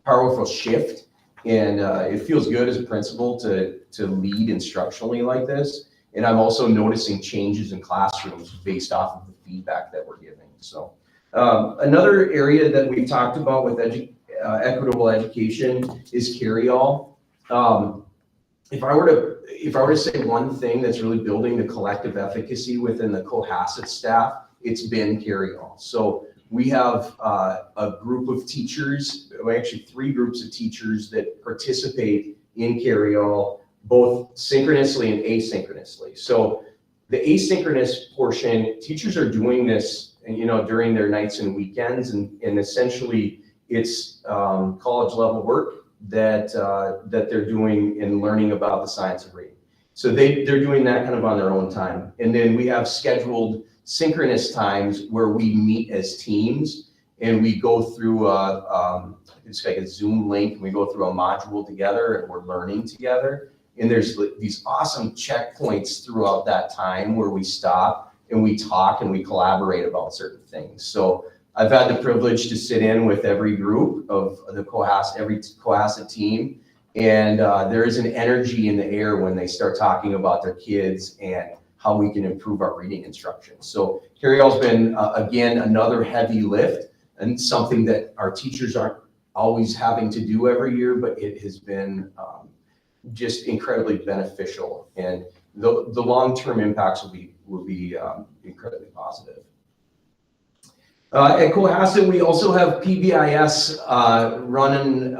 powerful shift, and it feels good as a principal to lead instructionally like this. And I'm also noticing changes in classrooms based off of the feedback that we're giving. So another area that we've talked about with equitable education is carry-all. If I were to say one thing that's really building the collective efficacy within the Cohasset staff, it's been carry-all. So we have a group of teachers, actually 3 groups of teachers that participate in carry-all, both synchronously and asynchronously. So the asynchronous portion, teachers are doing this, during their nights and weekends, and essentially it's college level work that they're doing and learning about the science of reading. So they're doing that kind of on their own time. And then we have scheduled synchronous times where we meet as teams and we go through it's like a Zoom link, and we go through a module together and we're learning together. And there's these awesome checkpoints throughout that time where we stop and we talk and we collaborate about certain things. So I've had the privilege to sit in with every group of every Cohasset team, and there is an energy in the air when they start talking about their kids and how we can improve our reading instruction. So carry-all's been, again, another heavy lift and something that our teachers aren't always having to do every year, but it has been just incredibly beneficial. And the long-term impacts will be incredibly positive. At Cohasset, we also have PBIS running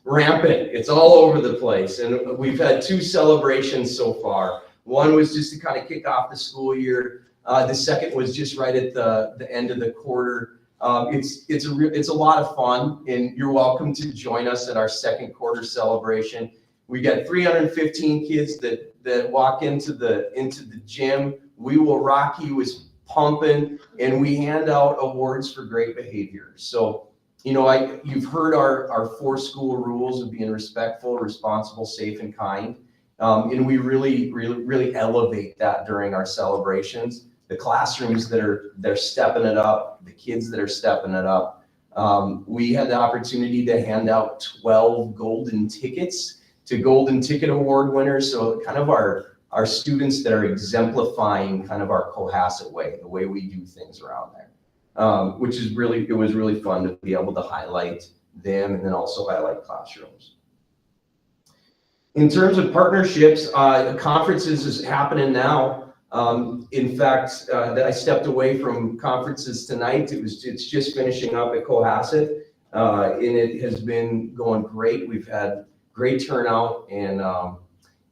rampant. It's all over the place. And we've had 2 celebrations so far. One was just to kind of kick off the school year. The second was just right at the end of the quarter. It's a lot of fun, and you're welcome to join us at our second quarter celebration. We got 315 kids that walk into the gym. We Will Rock You is pumping, and we hand out awards for great behavior. So, you've heard our 4 school rules of being respectful, responsible, safe, and kind. And we really elevate that during our celebrations. The classrooms they're stepping it up, the kids that are stepping it up. We had the opportunity to hand out 12 golden tickets to Golden Ticket Award winners. So kind of our students that are exemplifying kind of our Cohasset way, the way we do things around there, it was really fun to be able to highlight them and then also highlight classrooms. In terms of partnerships, conferences is happening now. In fact, I stepped away from conferences tonight. It's just finishing up at Cohasset, and it has been going great. We've had great turnout, and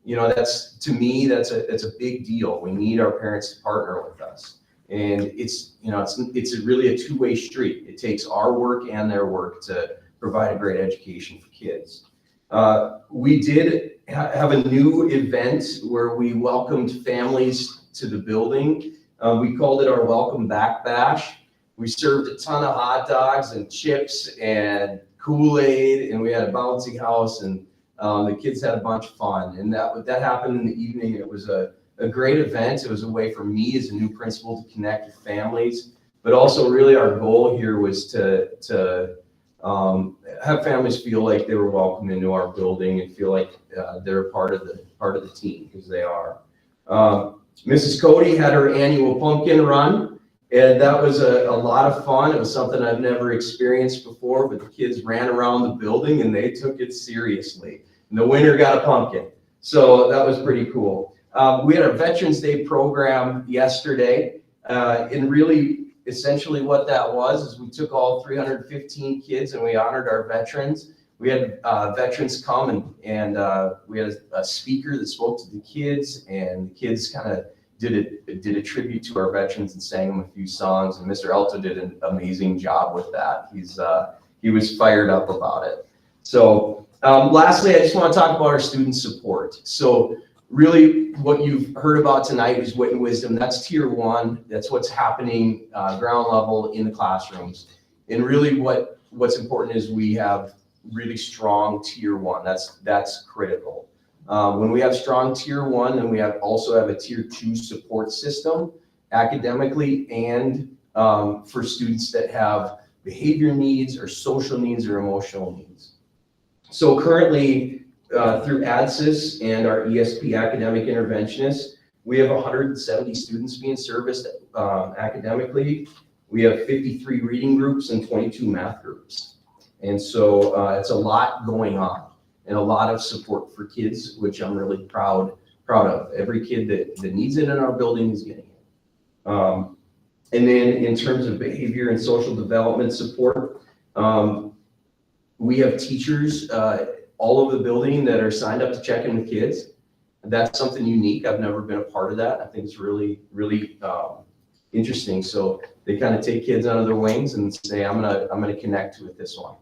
that's, to me, that's a big deal. We need our parents to partner with us, and it's really a 2-way street. It takes our work and their work to provide a great education for kids. We did have a new event where we welcomed families to the building. We called it our Welcome Back Bash. We served a ton of hot dogs and chips and Kool-Aid, and we had a bouncy house, and the kids had a bunch of fun. And that happened in the evening. It was a great event. It was a way for me as a new principal to connect with families, but also really our goal here was to have families feel like they were welcome into our building and feel like they're part of the team, because they are. Mrs. Cody had her annual pumpkin run, and that was a lot of fun. It was something I've never experienced before, but the kids ran around the building and they took it seriously. And the winner got a pumpkin. So that was pretty cool. We had our Veterans Day program yesterday, and really essentially what that was is we took all 315 kids and we honored our veterans. We had veterans come and we had a speaker that spoke to the kids, and the kids kind of did a tribute to our veterans and sang them a few songs. And Mr. Alto did an amazing job with that. He was fired up about it. So lastly, I just want to talk about our student support. So really what you've heard about tonight is Wit and Wisdom. That's tier 1. That's what's happening ground level in the classrooms. And really what's important is we have really strong tier 1. That's critical. When we have strong tier 1, then we also have a tier 2 support system academically and for students that have behavior needs or social needs or emotional needs. So currently, through ADSIS and our ESP academic interventionists, we have 170 students being serviced academically. We have 53 reading groups and 22 math groups. And so it's a lot going on and a lot of support for kids, which I'm really proud of. Every kid that needs it in our building is getting it. And then in terms of behavior and social development support, we have teachers all over the building that are signed up to check in with kids. That's something unique. I've never been a part of that. I think it's really, really interesting. So they kind of take kids under their wings and say, I'm gonna connect with this one.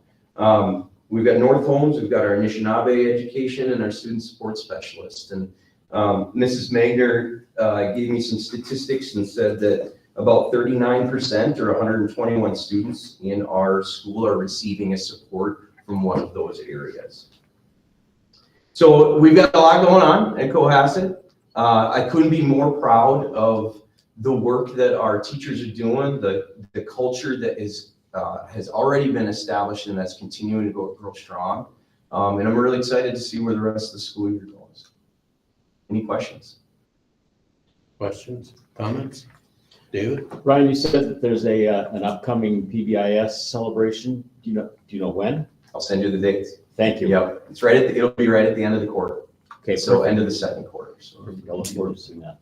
We've got North Homes, we've got our Anishinaabe education and our student support specialist. And Mrs. Magner gave me some statistics and said that about 39% or 121 students in our school are receiving a support from one of those areas. So we've got a lot going on at Cohasset. I couldn't be more proud of the work that our teachers are doing, the culture that has already been established and that's continuing to grow strong. And I'm really excited to see where the rest of the school year goes. Any questions? Questions, comments? David? Ryan, you said that there's an upcoming PBIS celebration. Do you know when? I'll send you the dates. Thank you. Yep, it's it'll be right at the end of the quarter. Okay, So perfect. end of the second quarter. So Perfect. I look forward to seeing that.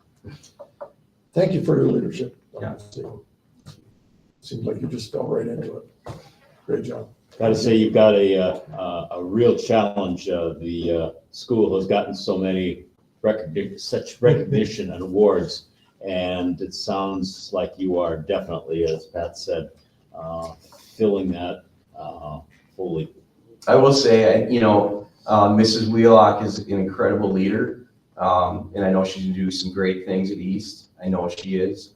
Thank you for your leadership. Yeah. Seems like you just fell right into it. Great job. Got to say, you've got a real challenge. The school has gotten so many such recognition and awards, and it sounds like you are definitely, as Pat said, filling that fully. I will say, Mrs. Wheelock is an incredible leader, and I know she's going to do some great things at East. I know she is.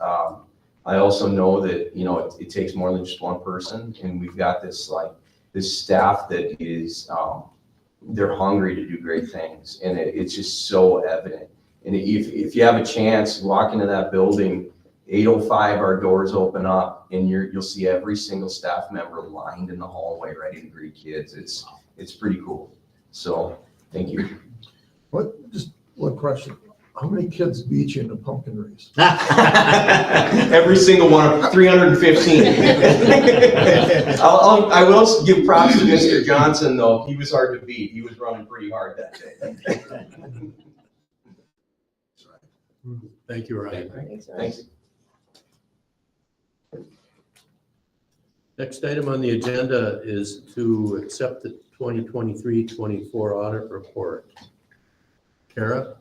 I also know that, it takes more than just one person, and we've got this staff that is, they're hungry to do great things, and it's just so evident. And if you have a chance, walk into that building, 8:05, our doors open up, and you'll see every single staff member lined in the hallway ready to greet kids. It's pretty cool. So, thank you. Just one question. How many kids beat you in the pumpkin race? Every single one of 315. I will give props to Mr. Johnson, though. He was hard to beat. He was running pretty hard that day. Thank you, Ryan. Thanks. Next item on the agenda is to accept the 2023-24 audit report. Kara?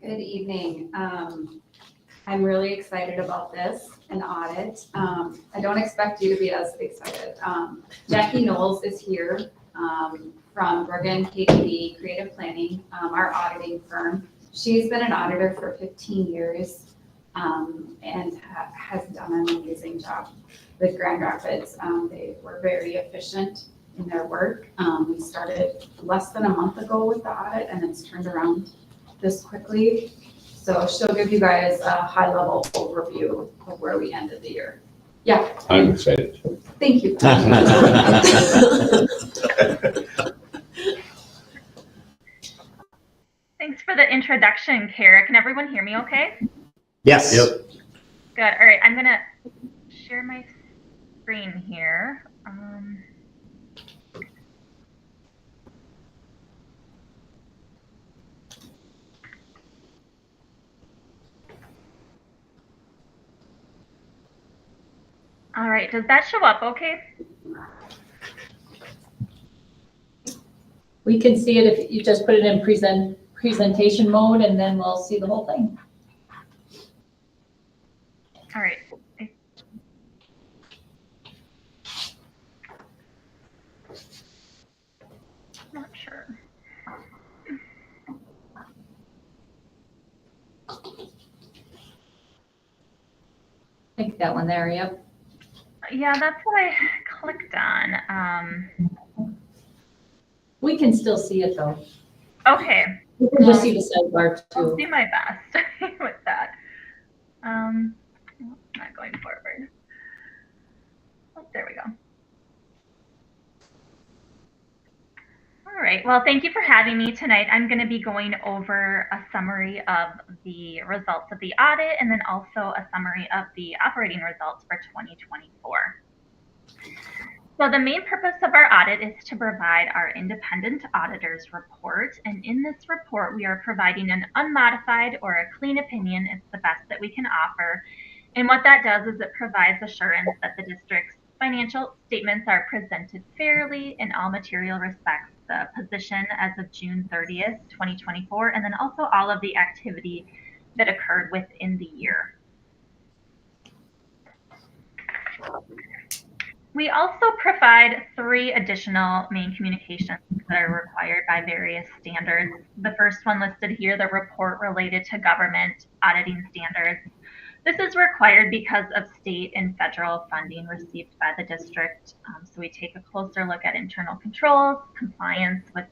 Good evening. I'm really excited about this, an audit. I don't expect you to be as excited. Jackie Knowles is here from Bergen KTD Creative Planning, our auditing firm. She's been an auditor for 15 years and has done an amazing job with Grand Rapids. They were very efficient in their work. We started less than a month ago with the audit, and it's turned around this quickly. So she'll give you guys a high-level overview of where we ended the year. Yeah. I'm excited. Thank you. Thanks for the introduction, Kara. Can everyone hear me okay? Yes. Yep. Good. All right, I'm gonna share my screen here. All right, does that show up okay? We can see it if you just put it in presentation mode, and then we'll see the whole thing. All right. Not sure. I think that one there, yep. Yeah, that's what I clicked on. We can still see it though. Okay, We can just see the sidebar I'll too. do my best with that. Not going forward. Oh, there we go. All right, well, thank you for having me tonight. I'm going to be going over a summary of the results of the audit and then also a summary of the operating results for 2024. So the main purpose of our audit is to provide our independent auditor's report. And in this report, we are providing an unmodified or a clean opinion. It's the best that we can offer. And what that does is it provides assurance that the district's financial statements are presented fairly in all material respects, the position as of June 30th, 2024, and then also all of the activity that occurred within the year. We also provide 3 additional main communications that are required by various standards. The first one listed here, the report related to government auditing standards. This is required because of state and federal funding received by the district. So we take a closer look at internal controls, compliance with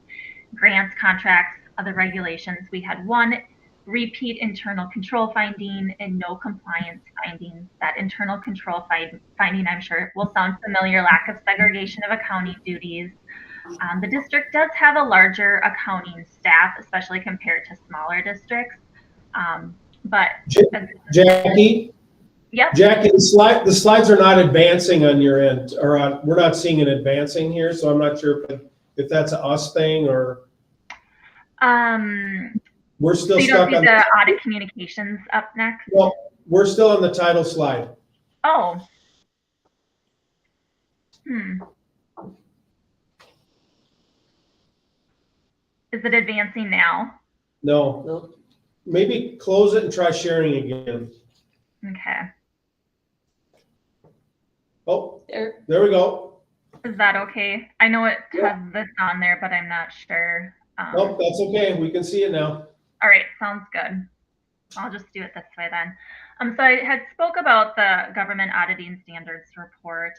grants, contracts, other regulations. We had 1 repeat internal control finding and no compliance findings. That internal control finding, I'm sure will sound familiar, lack of segregation of accounting duties. The district does have a larger accounting staff, especially compared to smaller districts. But Jackie? Yep. Jackie, the slides are not advancing on your end, or we're not seeing it advancing here, so I'm not sure if that's a us thing or. We're still So you don't stuck see on. the audit communications up next? Well, we're still on the title slide. Oh. Is it advancing now? No. No. Maybe close it and try sharing again. Okay. Oh, There. there we go. Is that okay? I know it has this on there, but I'm not sure. Nope, that's okay. We can see it now. All right, sounds good. I'll just do it this way then. So I had spoke about the government auditing standards report,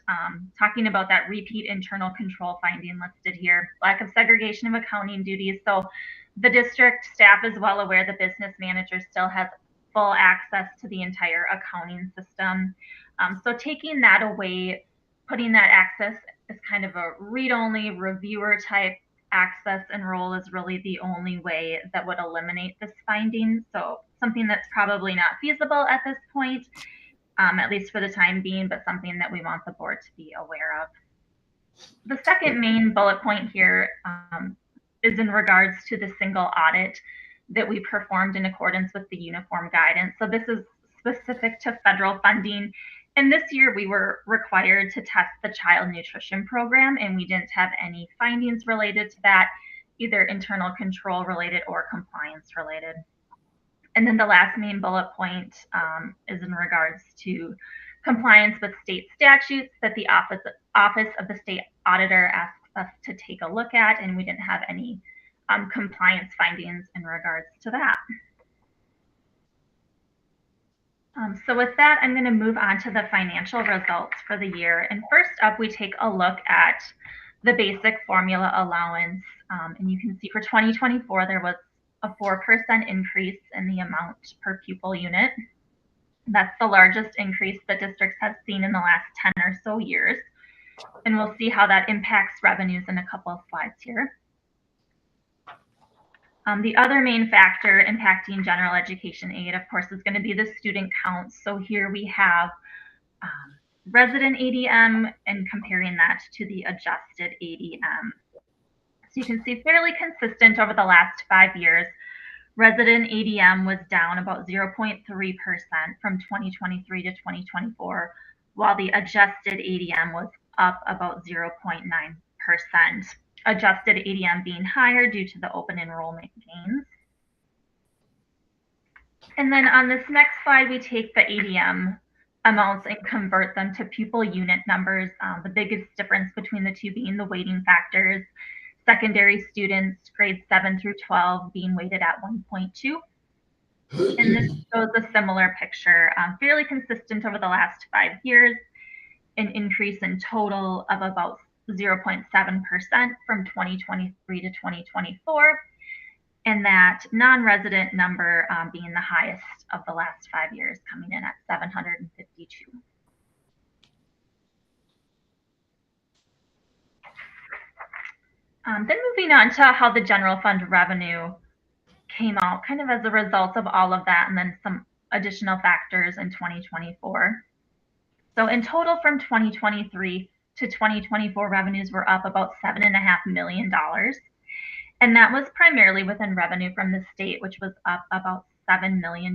talking about that repeat internal control finding listed here, lack of segregation of accounting duties. So the district staff is well aware the business manager still has full access to the entire accounting system. So taking that away, putting that access as kind of a read-only reviewer type access and role is really the only way that would eliminate this finding. So something that's probably not feasible at this point, at least for the time being, but something that we want the board to be aware of. The second main bullet point here is in regards to the single audit that we performed in accordance with the uniform guidance. So this is specific to federal funding. And this year we were required to test the child nutrition program, and we didn't have any findings related to that, either internal control related or compliance related. And then the last main bullet point is in regards to compliance with state statutes that the Office of the State Auditor asks us to take a look at, and we didn't have any compliance findings in regards to that. So with that, I'm going to move on to the financial results for the year. And first up, we take a look at the basic formula allowance. And you can see for 2024, there was a 4% increase in the amount per pupil unit. That's the largest increase that districts have seen in the last 10 or so years. And we'll see how that impacts revenues in a couple of slides here. The other main factor impacting general education aid, of course, is going to be the student count. So here we have resident ADM and comparing that to the adjusted ADM. So you can see fairly consistent over the last 5 years. Resident ADM was down about 0.3% from 2023 to 2024, while the adjusted ADM was up about 0.9%. Adjusted ADM being higher due to the open enrollment gains. And then on this next slide, we take the ADM amounts and convert them to pupil unit numbers. The biggest difference between the two being the weighting factors. Secondary students, grades 7 through 12, being weighted at 1.2. And this shows a similar picture, fairly consistent over the last 5 years, an increase in total of about 0.7% from 2023 to 2024, and that non-resident number being the highest of the last 5 years, coming in at 752. Then moving on to how the general fund revenue came out kind of as a result of all of that, and then some additional factors in 2024. So in total from 2023 to 2024, revenues were up about $7.5 million. And that was primarily within revenue from the state, which was up about $7 million.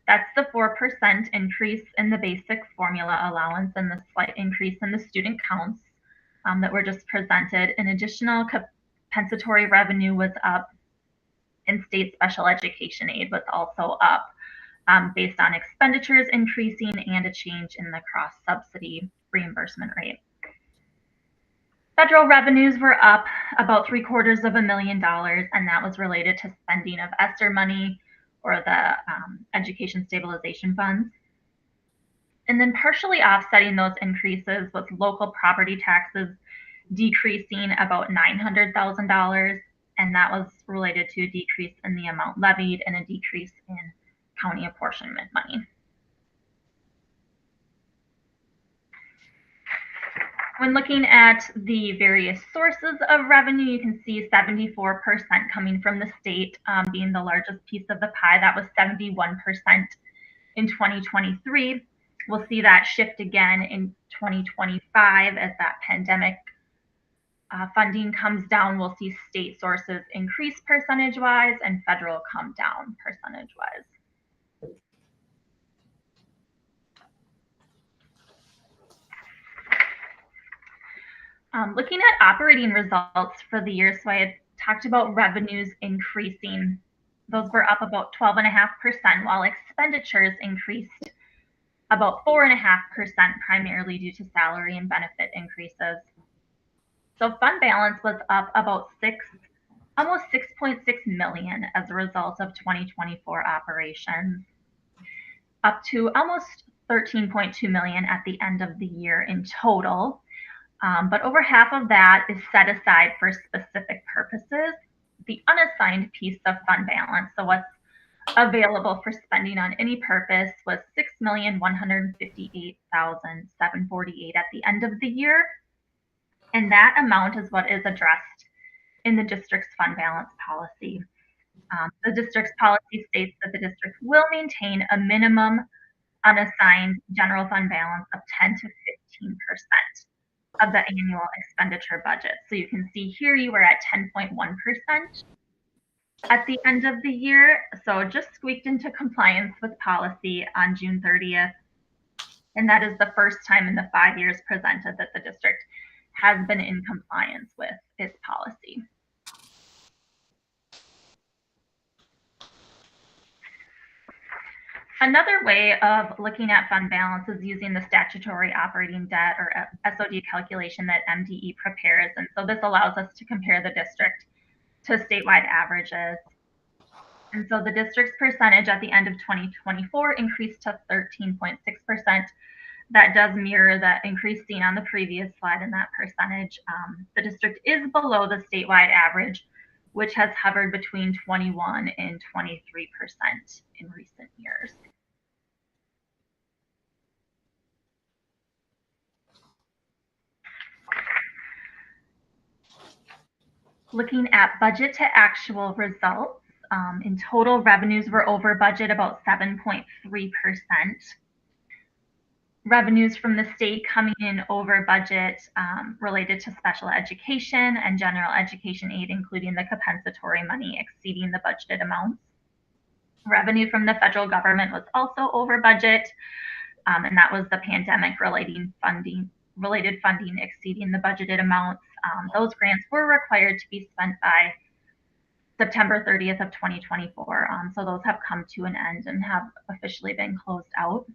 That's the 4% increase in the basic formula allowance and the slight increase in the student counts that were just presented. An additional compensatory revenue was up, and state special education aid was also up based on expenditures increasing and a change in the cross-subsidy reimbursement rate. Federal revenues were up about $750,000, and that was related to spending of ESSER money or the education stabilization funds. And then partially offsetting those increases was local property taxes decreasing about $900,000, and that was related to a decrease in the amount levied and a decrease in county apportionment money. When looking at the various sources of revenue, you can see 74% coming from the state being the largest piece of the pie. That was 71% in 2023. We'll see that shift again in 2025 as that pandemic funding comes down. We'll see state sources increase percentage-wise and federal come down percentage-wise. Looking at operating results for the year, so I had talked about revenues increasing. Those were up about 12.5%, while expenditures increased about 4.5%, primarily due to salary and benefit increases. So fund balance was up about almost 6.6 million as a result of 2024 operations, up to almost 13.2 million at the end of the year in total. But over half of that is set aside for specific purposes. The unassigned piece of fund balance, so what's available for spending on any purpose, was 6,158,748 at the end of the year. And that amount is what is addressed in the district's fund balance policy. The district's policy states that the district will maintain a minimum unassigned general fund balance of 10 to 15% of the annual expenditure budget. So you can see here you were at 10.1% at the end of the year. So just squeaked into compliance with policy on June 30th. And that is the first time in the 5 years presented that the district has been in compliance with its policy. Another way of looking at fund balance is using the statutory operating debt or SOD calculation that MDE prepares. And so this allows us to compare the district to statewide averages. And so the district's percentage at the end of 2024 increased to 13.6%. That does mirror the increase seen on the previous slide in that percentage. The district is below the statewide average, which has hovered between 21 and 23% in recent years. Looking at budget to actual results, in total revenues were over budget about 7.3%. Revenues from the state coming in over budget related to special education and general education aid, including the compensatory money exceeding the budgeted amounts. Revenue from the federal government was also over budget, and that was the pandemic related funding exceeding the budgeted amounts. Those grants were required to be spent by September 30th of 2024. So those have come to an end and have officially been closed out.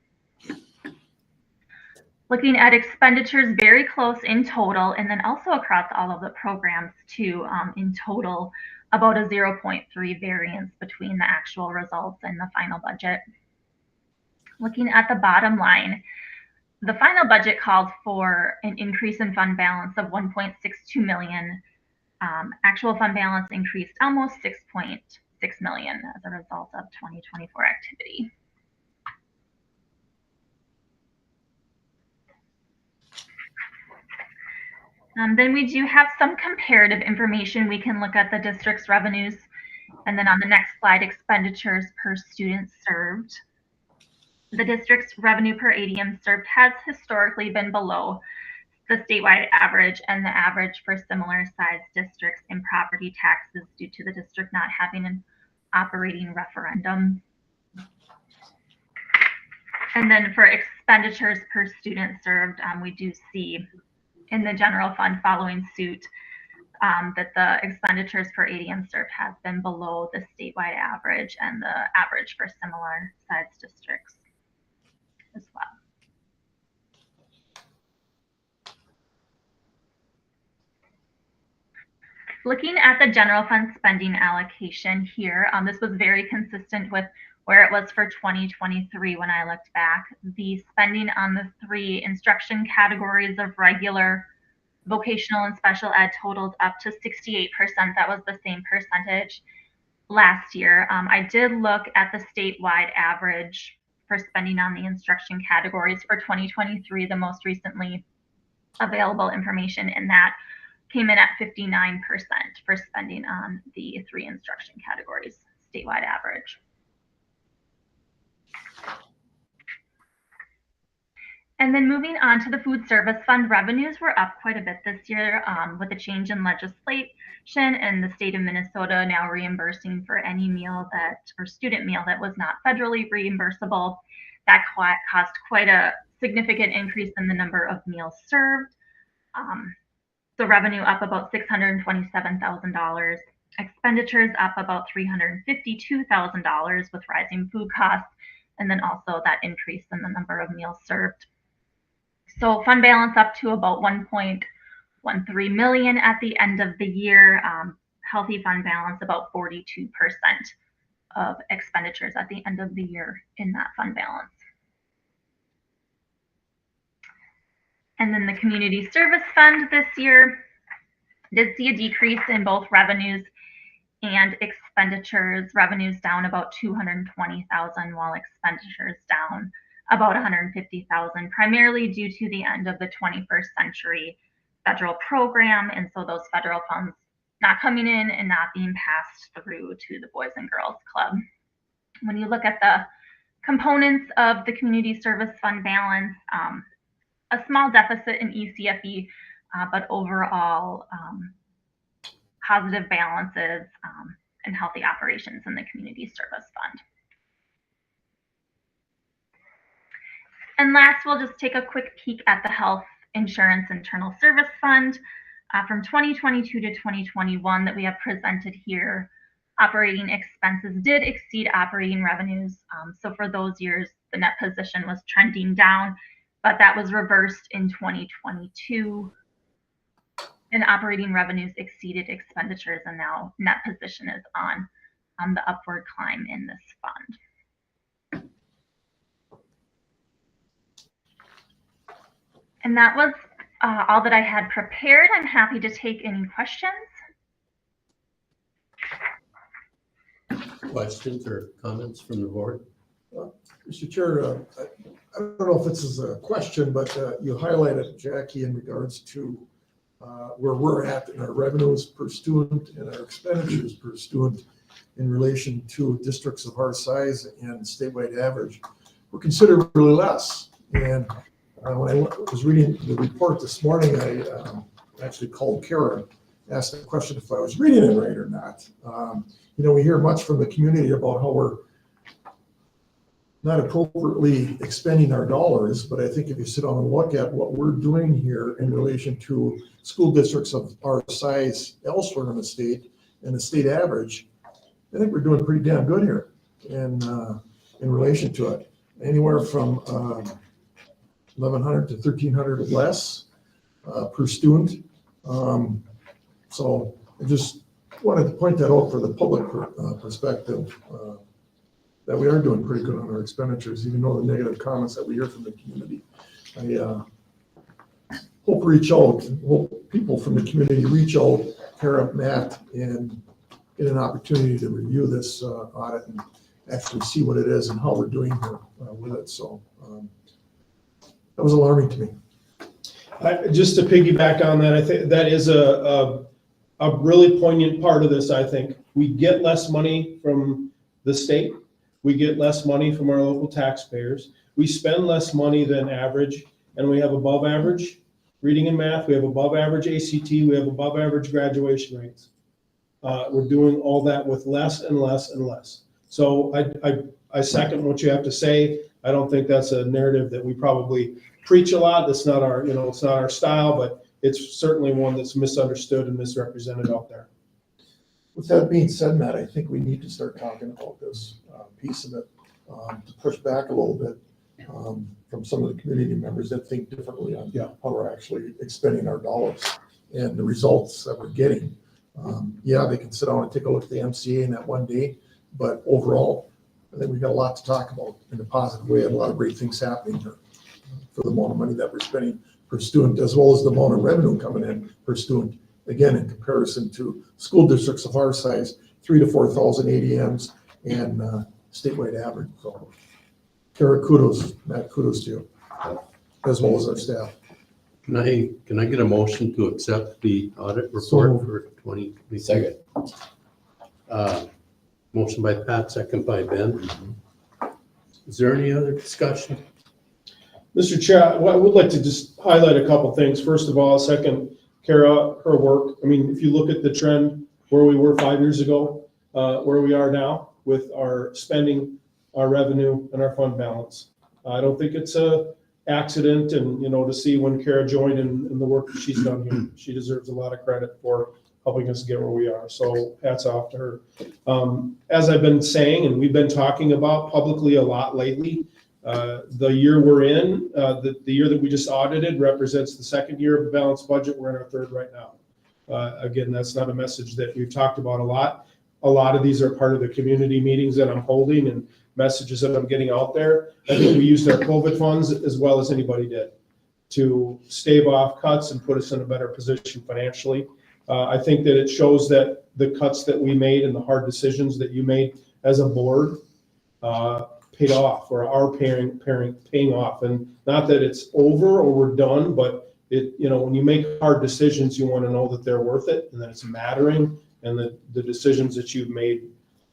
Looking at expenditures, very close in total, and then also across all of the programs too, in total, about a 0.3 variance between the actual results and the final budget. Looking at the bottom line, the final budget called for an increase in fund balance of 1.62 million. Actual fund balance increased almost 6.6 million as a result of 2024 activity. Then we do have some comparative information. We can look at the district's revenues, and then on the next slide, expenditures per student served. The district's revenue per ADM served has historically been below the statewide average and the average for similar sized districts in property taxes due to the district not having an operating referendum. And then for expenditures per student served, we do see in the general fund following suit that the expenditures per ADM served has been below the statewide average and the average for similar sized districts as well. Looking at the general fund spending allocation here, this was very consistent with where it was for 2023 when I looked back. The spending on the 3 instruction categories of regular, vocational, and special ed totaled up to 68%. That was the same percentage last year. I did look at the statewide average for spending on the instruction categories for 2023, the most recently available information, and that came in at 59% for spending on the 3 instruction categories, statewide average. And then moving on to the food service fund, revenues were up quite a bit this year with a change in legislation and the state of Minnesota now reimbursing for any meal or student meal that was not federally reimbursable. That caused quite a significant increase in the number of meals served. So revenue up about $627,000, expenditures up about $352,000 with rising food costs, and then also that increase in the number of meals served. So fund balance up to about 1.13 million at the end of the year. Healthy fund balance about 42% of expenditures at the end of the year in that fund balance. And then the community service fund this year did see a decrease in both revenues and expenditures. Revenues down about 220,000 while expenditures down about 150,000, primarily due to the end of the 21st century federal program. And so those federal funds not coming in and not being passed through to the Boys and Girls Club. When you look at the components of the community service fund balance, a small deficit in ECFE, but overall positive balances and healthy operations in the community service fund. And last, we'll just take a quick peek at the health insurance internal service fund from 2022 to 2021 that we have presented here. Operating expenses did exceed operating revenues. So for those years, the net position was trending down, but that was reversed in 2022. And operating revenues exceeded expenditures, and now net position is on the upward climb in this fund. And that was all that I had prepared. I'm happy to take any questions. Questions or comments from the board? Mr. Chair, I don't know if this is a question, but you highlighted, Jackie, in regards to where we're at in our revenues per student and our expenditures per student in relation to districts of our size and statewide average, we're considerably less. And when I was reading the report this morning, I actually called Kara, asked the question if I was reading it right or not. We hear much from the community about how we're not appropriately expending our dollars, but I think if you sit down and look at what we're doing here in relation to school districts of our size elsewhere in the state and the state average, I think we're doing pretty damn good here in relation to it. Anywhere from 1,100 to 1,300 less per student. So I just wanted to point that out for the public perspective, that we are doing pretty good on our expenditures, even though the negative comments that we hear from the community. I hope people from the community reach out, Kara, Matt, and get an opportunity to review this audit and actually see what it is and how we're doing here with it. So that was alarming to me. Just to piggyback on that, I think that is a really poignant part of this. I think we get less money from the state. We get less money from our local taxpayers. We spend less money than average, and we have above average reading and math. We have above average ACT. We have above average graduation rates. We're doing all that with less and less and less. So I second what you have to say. I don't think that's a narrative that we probably preach a lot. That's not our, it's not our style, but it's certainly one that's misunderstood and misrepresented out there. With that being said, Matt, I think we need to start talking about this piece of it to push back a little bit from some of the community members that think differently on how we're actually expending our dollars and the results that we're getting. They can sit down and take a look at the MCA in that one day, but overall, I think we've got a lot to talk about in a positive way and a lot of great things happening here for the amount of money that we're spending per student, as well as the amount of revenue coming in per student. Again, in comparison to school districts of our size, 3,000 to 4,000 ADMs and statewide average. So, Kara, kudos, Matt, kudos to you, as well as our staff. Can I get a motion to accept the audit report for 2020? Second. Motion by Pat, second by Ben. Is there any other discussion? Mr. Chair, I would like to just highlight a couple things. First of all, second, Kara, her work. I mean, if you look at the trend where we were 5 years ago, where we are now with our spending, our revenue, and our fund balance. I don't think it's a accident, and to see when Kara joined and the work that she's done here, she deserves a lot of credit for helping us get where we are. So hats off to her. As I've been saying, and we've been talking about publicly a lot lately, the year we're in, the year that we just audited represents the second year of the balanced budget. We're in our third right now. Again, that's not a message that we've talked about a lot. A lot of these are part of the community meetings that I'm holding and messages that I'm getting out there. I think we used our COVID funds as well as anybody did to stave off cuts and put us in a better position financially. I think that it shows that the cuts that we made and the hard decisions that you made as a board paid off or are paying off. And not that it's over or we're done, but when you make hard decisions, you want to know that they're worth it and that it's mattering and that the decisions that you've made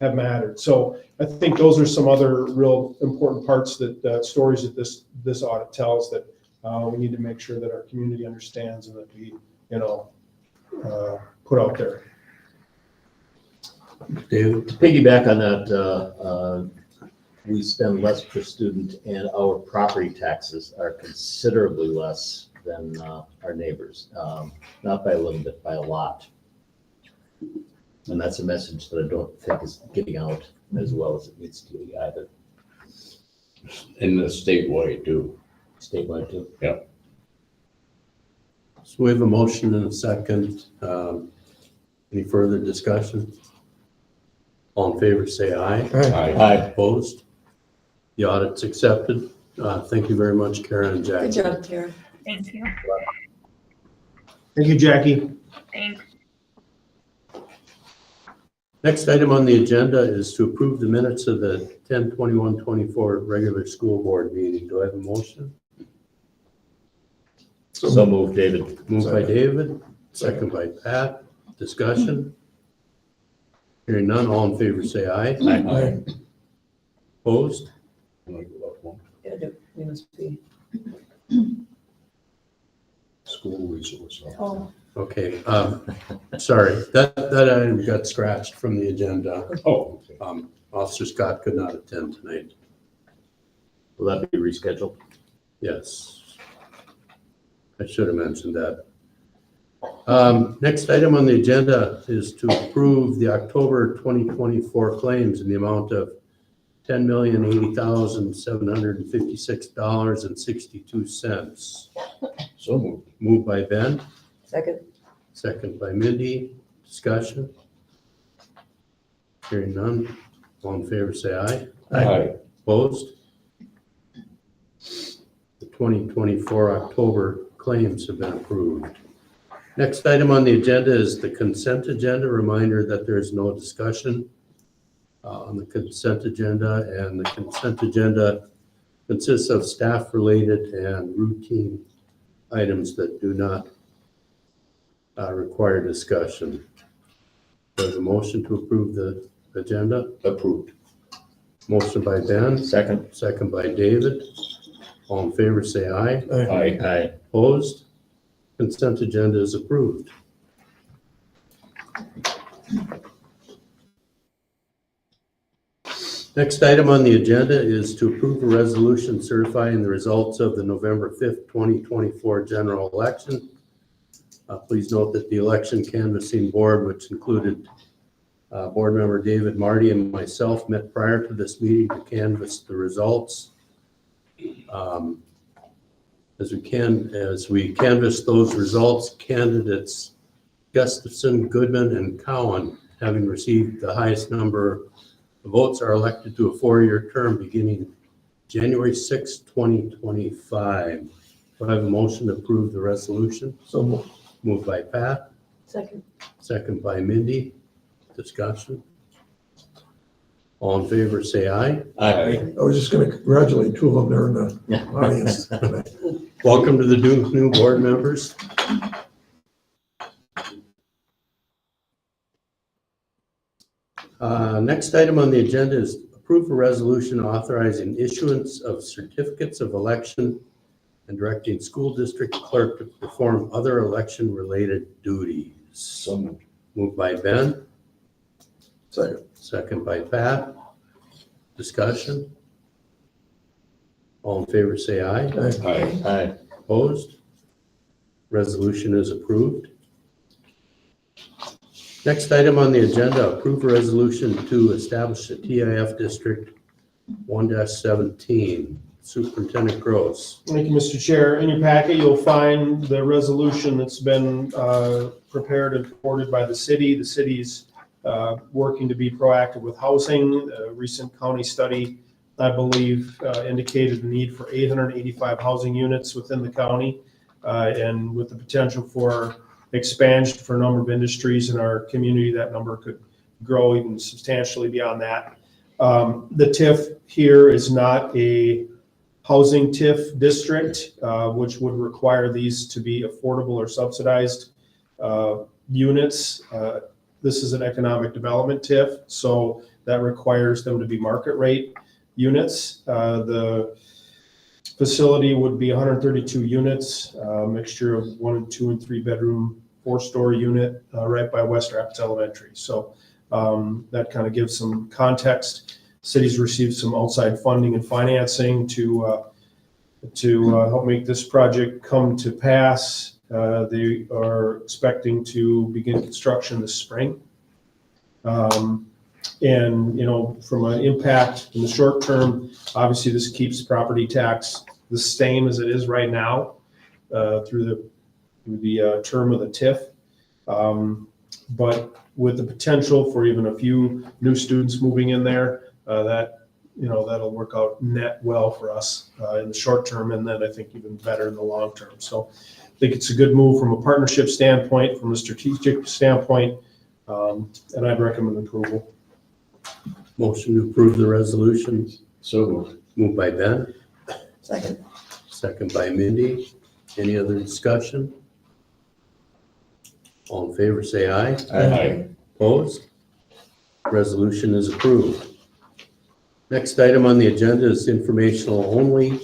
have mattered. So I think those are some other real important parts that stories that this audit tells that we need to make sure that our community understands and that we, put out there. David? To piggyback on that, we spend less per student and our property taxes are considerably less than our neighbors. Not by a little bit, by a lot. And that's a message that I don't think is getting out as well as it needs to be either. In the statewide too. Statewide too. Yep. So we have a motion and a second. Any further discussion? All in favor, say aye. Aye. Opposed? The audit's accepted. Thank you very much, Karen and Jackie. Good job, Kara. Thank you. Thank you, Jackie. Thanks. Next item on the agenda is to approve the minutes of the 10/21/24 regular school board meeting. Do I have a motion? So moved, David. Moved by David, second by Pat. Discussion? Hearing none, all in favor say aye. Aye. Opposed? Yeah, you must be. School resource. Oh, Okay, sorry, that item got scratched from the agenda. Oh, Officer Scott could not attend tonight. will that be rescheduled? Yes. I should have mentioned that. Next item on the agenda is to approve the October 2024 claims in the amount of $10,080,756.62. So moved. Moved by Ben, Second. second by Mindy. Discussion? Hearing none. All in favor, say aye. Aye. Opposed? The 2024 October claims have been approved. Next item on the agenda is the consent agenda. Reminder that there is no discussion on the consent agenda, and the consent agenda consists of staff-related and routine items that do not require discussion. There's a motion to approve the agenda. Approved. Motion by Ben, Second. second by David. All in favor, say aye. Aye. Aye. Opposed? Consent agenda is approved. Next item on the agenda is to approve a resolution certifying the results of the November 5th, 2024 general election. Please note that the election canvassing board, which included board member David Marty and myself, met prior to this meeting to canvass the results. As we canvass those results, candidates Gustafson, Goodman, and Cowan, having received the highest number of votes, are elected to a 4-year term beginning January 6, 2025. Do I have a motion to approve the resolution? So moved. Moved by Pat, Second. second by Mindy. Discussion? All in favor, say aye. Aye. I was just gonna congratulate two of them there in the audience. Welcome to the new board members. Next item on the agenda is approve a resolution authorizing issuance of certificates of election and directing school district clerk to perform other election-related duties. So moved. Moved by Ben, Second. second by Pat. Discussion? All in favor, say aye. Aye. Aye. Opposed? Resolution is approved. Next item on the agenda, approve a resolution to establish a TIF District 1-17. Superintendent Gross. Thank you, Mr. Chair. In your packet, you'll find the resolution that's been prepared and supported by the city. The city's working to be proactive with housing. A recent county study, I believe, indicated the need for 885 housing units within the county, and with the potential for expansion for a number of industries in our community, that number could grow even substantially beyond that. The TIF here is not a housing TIF district, which would require these to be affordable or subsidized units. This is an economic development TIF, so that requires them to be market rate units. The facility would be 132 units, a mixture of 1 and 2 and 3 bedroom, 4-story unit right by West Rapids Elementary. So that kind of gives some context. Cities received some outside funding and financing to help make this project come to pass. They are expecting to begin construction this spring. And, you know, from an impact in the short term, obviously this keeps property tax the same as it is right now through the term of the TIF. But with the potential for even a few new students moving in there, that'll work out net well for us in the short term, and then I think even better in the long term. So I think it's a good move from a partnership standpoint, from a strategic standpoint, and I'd recommend approval. Motion to approve the resolution. So moved. Moved by Ben, Second. second by Mindy. Any other discussion? All in favor, say aye. Aye. Opposed? Resolution is approved. Next item on the agenda is informational only.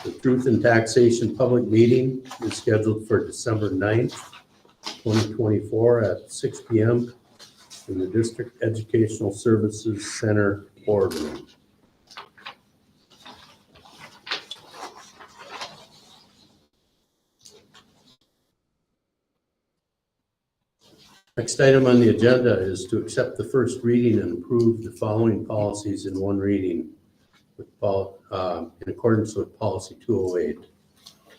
The Truth in Taxation public meeting is scheduled for December 9th, 2024 at 6 p.m. in the District Educational Services Center boardroom. Next item on the agenda is to accept the first reading and approve the following policies in one reading in accordance with policy 208.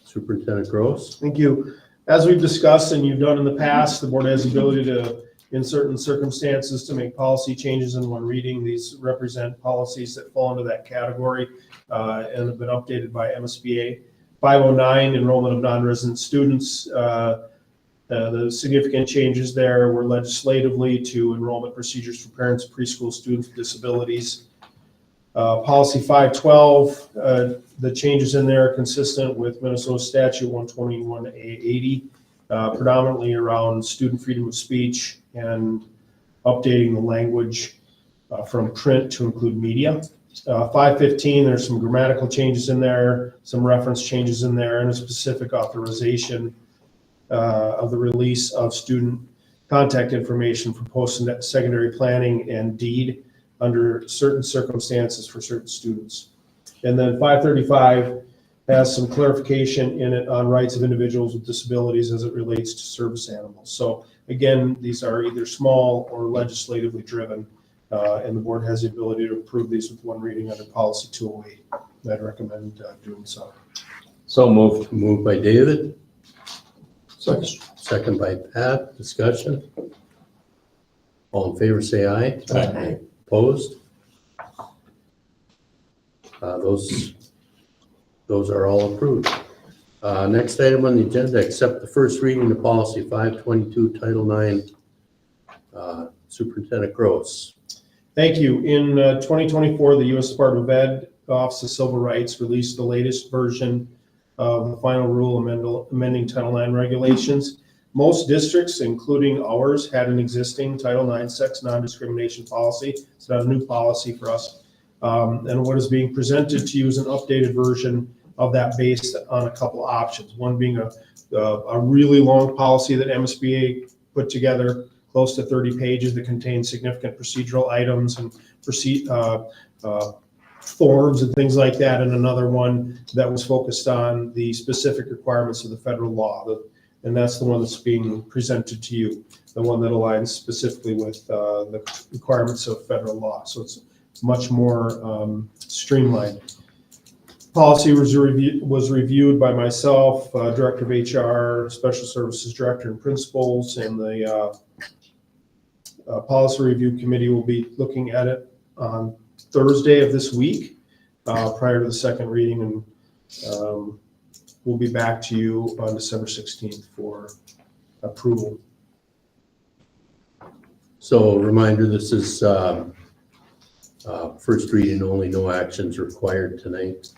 Superintendent Gross. Thank you. As we've discussed and you've done in the past, the board has the ability to, in certain circumstances, to make policy changes in one reading. These represent policies that fall into that category and have been updated by MSBA. 509, enrollment of non-resident students. The significant changes there were legislatively to enrollment procedures for parents of preschool students with disabilities. Policy 512, the changes in there are consistent with Minnesota Statute 121A80, predominantly around student freedom of speech and updating the language from print to include media. 515, there's some grammatical changes in there, some reference changes in there, and a specific authorization of the release of student contact information for post-secondary planning and deed under certain circumstances for certain students. And then 535 has some clarification in it on rights of individuals with disabilities as it relates to service animals. So again, these are either small or legislatively driven, and the board has the ability to approve these with one reading under policy 208. I'd recommend doing so. So moved. Moved by David, Second. second by Pat. Discussion. All in favor, say aye. Aye. Opposed? Those are all approved. Next item on the agenda, accept the first reading of policy 522, Title IX. Superintendent Gross. Thank you. In 2024, the U.S. Department of Ed, Office of Civil Rights, released the latest version of the final rule amending Title IX regulations. Most districts, including ours, had an existing Title IX sex non-discrimination policy. It's not a new policy for us. And what is being presented to you is an updated version of that based on a couple options. One being a really long policy that MSBA put together, close to 30 pages, that contains significant procedural items and forms and things like that, and another one that was focused on the specific requirements of the federal law. And that's the one that's being presented to you, the one that aligns specifically with the requirements of federal law. So it's much more streamlined. Policy was reviewed by myself, Director of HR, Special Services Director and Principals, and the Policy Review Committee will be looking at it on Thursday of this week, prior to the second reading, and we'll be back to you on December 16th for approval. So reminder, this is first reading only, no actions required tonight.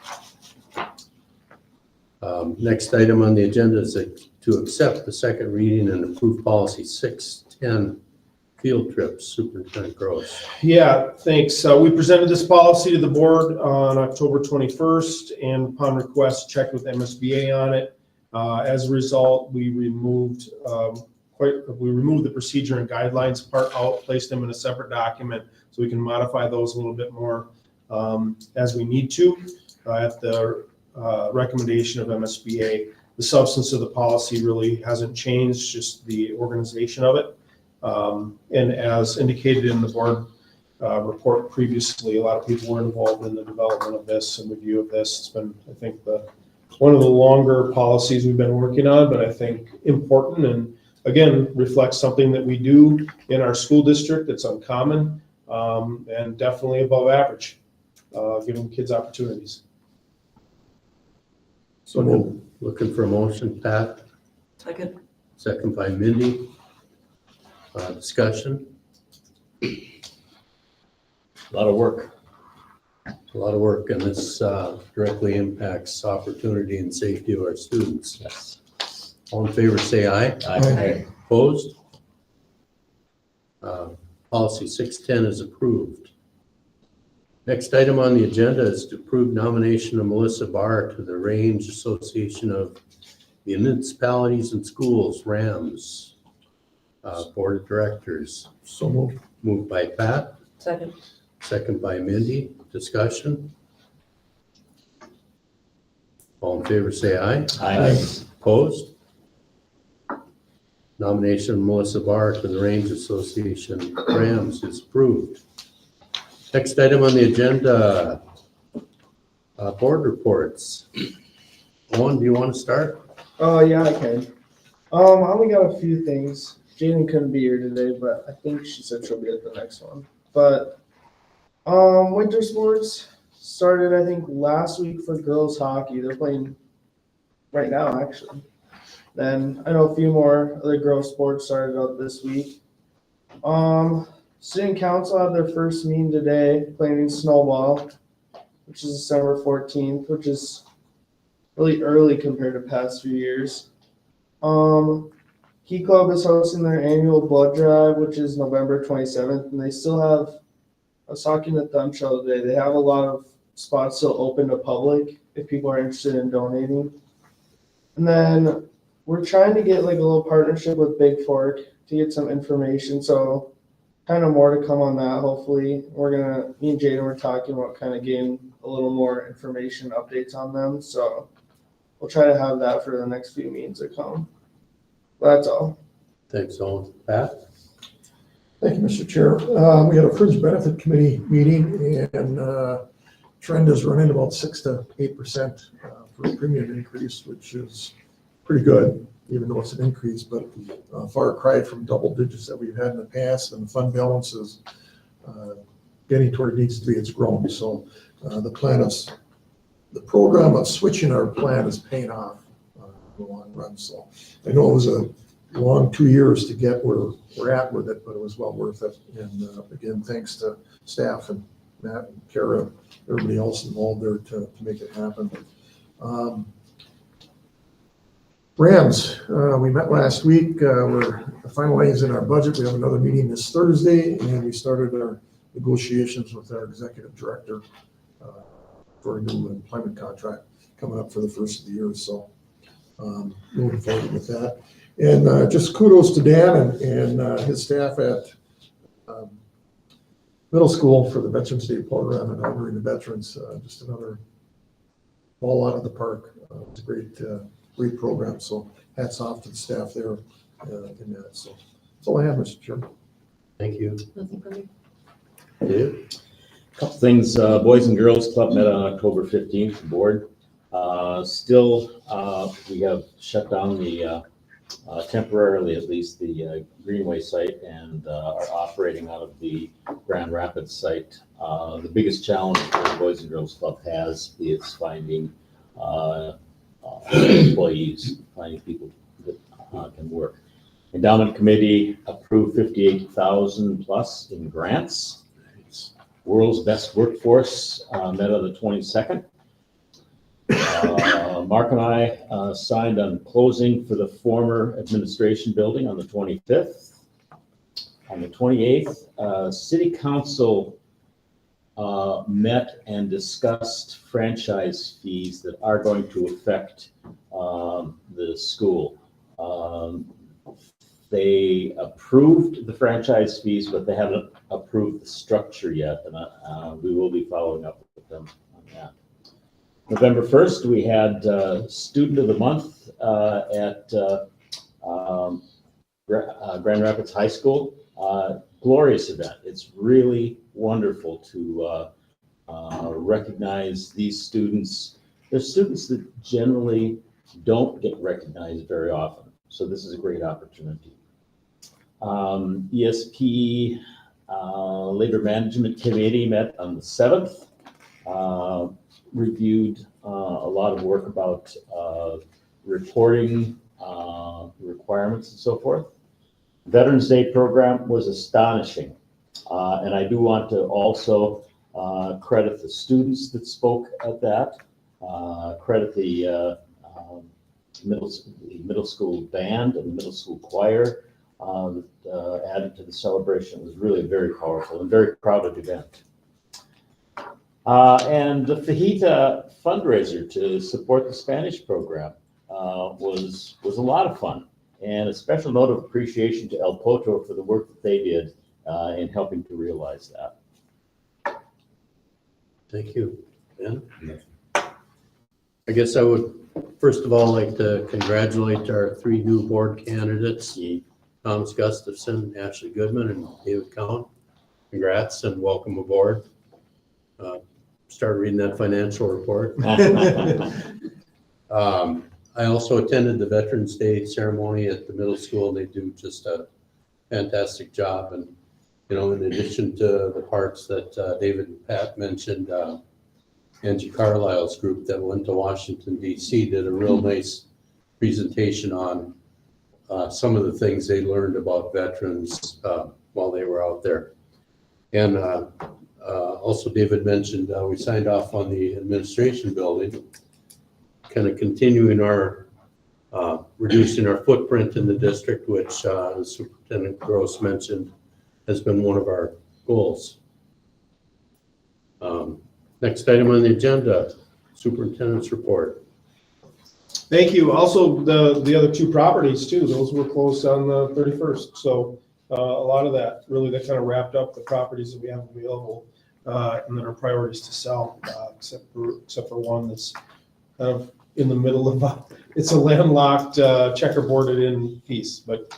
Next item on the agenda is to accept the second reading and approve policy 610, field trips. Superintendent Gross. Yeah, thanks. We presented this policy to the board on October 21st, and upon request, checked with MSBA on it. As a result, we removed the procedure and guidelines part out, placed them in a separate document, so we can modify those a little bit more as we need to at the recommendation of MSBA. The substance of the policy really hasn't changed, just the organization of it. And as indicated in the board report previously, a lot of people were involved in the development of this and review of this. It's been, I think, one of the longer policies we've been working on, but I think important, and again, reflects something that we do in our school district that's uncommon and definitely above average, giving kids opportunities. So looking for a motion, Pat, Second. second by Mindy. Discussion. A lot of work. A lot of work, and this directly impacts opportunity and safety of our students. Yes. All in favor, say aye. Aye. Opposed? Policy 610 is approved. Next item on the agenda is to approve nomination of Melissa Barr to the Range Association of Municipalities and Schools, RAMS, Board of Directors. So moved. Moved by Pat, Second. second by Mindy. Discussion? All in favor, say aye. Aye. Opposed? Nomination of Melissa Barr to the Range Association, RAMS, is approved. Next item on the agenda, board reports. Owen, do you want to start? Oh, yeah, I can. I only got a few things. Jaden couldn't be here today, but I think she said she'll be at the next one. But, winter sports started, I think, last week for girls hockey. They're playing right now, actually. Then I know a few more other girls sports started out this week. Student council had their first meeting today, playing in snowball, which is December 14th, which is really early compared to past few years. Key Club is hosting their annual blood drive, which is November 27th, and they still have, I was talking to Thumb Show today, they have a lot of spots still open to public if people are interested in donating. And then we're trying to get like a little partnership with Big Fork to get some information, so kind of more to come on that, hopefully. Me and Jaden were talking about kind of getting a little more information, updates on them, so we'll try to have that for the next few meetings that come. That's all. Thanks, Owen. Pat? Thank you, Mr. Chair. We had a fringe benefit committee meeting, and trend is running about 6 to 8% for a premium increase, which is pretty good, even though it's an increase, but far cry from double digits that we've had in the past, and the fund balance is getting toward it needs to be. It's grown. So the program of switching our plan is paying off in the long run. So I know it was a long 2 years to get where we're at with it, but it was well worth it. And again, thanks to staff and Matt and Kara, everybody else involved there to make it happen. Rams, we met last week. We're finalizing our budget. We have another meeting this Thursday, and we started our negotiations with our executive director for a new employment contract coming up for the first of the year. So moving forward with that. And just kudos to Dan and his staff at middle school for the Veterans Day program and honoring the veterans. Just another ball out of the park. It's a great program. So hats off to the staff there in that. So that's all I have, Mr. Chairman. Thank you. Nothing for me. Dave? Couple things, Boys and Girls Club met on October 15th, board. We have shut down the, temporarily at least, the Greenway site and are operating out of the Grand Rapids site. The biggest challenge that the Boys and Girls Club has is finding employees, finding people that can work. Endowment Committee approved 58,000 plus in grants. World's Best Workforce met on the 22nd. Mark and I signed on closing for the former administration building on the 25th. On the 28th, City Council met and discussed franchise fees that are going to affect the school. They approved the franchise fees, but they haven't approved the structure yet, and we will be following up with them on that. November 1st, we had Student of the Month at Grand Rapids High School. Glorious event. It's really wonderful to recognize these students. They're students that generally don't get recognized very often, so this is a great opportunity. ESP Labor Management Committee met on the 7th, reviewed a lot of work about reporting requirements and so forth. Veterans Day program was astonishing. And I do want to also credit the students that spoke at that, credit the middle school band and the middle school choir. added to the celebration. It was really very powerful and very crowded event. And the fajita fundraiser to support the Spanish program was a lot of fun. And a special note of appreciation to El Poto for the work that they did in helping to realize that. Thank you. Ben? I guess I would first of all like to congratulate our 3 new board candidates, Thomas Gustafson, Ashley Goodman, and David Count. Congrats and welcome aboard. Start reading that financial report. I also attended the Veterans Day ceremony at the middle school. They do just a fantastic job. And, you know, in addition to the parts that David and Pat mentioned, Angie Carlisle's group that went to Washington, D.C. did a real nice presentation on some of the things they learned about veterans while they were out there. And also David mentioned we signed off on the administration building, kind of continuing our reducing our footprint in the district, which as Superintendent Gross mentioned has been one of our goals. Next item on the agenda, Superintendent's report. Thank you. Also, the other 2 properties too, those were closed on the 31st. So a lot of that kind of wrapped up the properties that we have available and then our priorities to sell, except for one that's kind of in the middle of it's a landlocked, checkerboarded in piece. But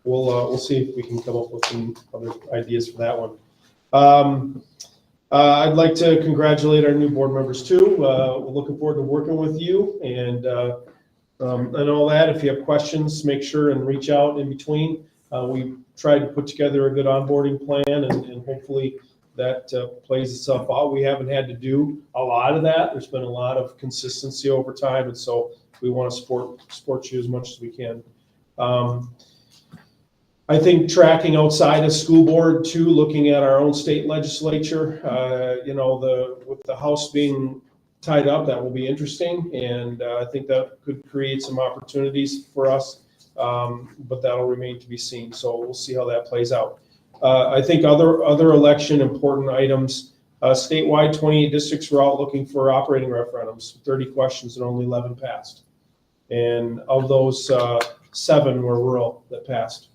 we'll see if we can come up with some other ideas for that one. I'd like to congratulate our new board members too. We're looking forward to working with you and all that. If you have questions, make sure and reach out in between. We tried to put together a good onboarding plan and hopefully that plays itself out. We haven't had to do a lot of that. There's been a lot of consistency over time, and so we want to support you as much as we can. I think tracking outside of school board too, looking at our own state legislature, with the House being tied up, that will be interesting. And I think that could create some opportunities for us, but that'll remain to be seen. So we'll see how that plays out. I think other election important items, statewide 28 districts were out looking for operating referendums, 30 questions and only 11 passed. And of those, 7 were rural that passed.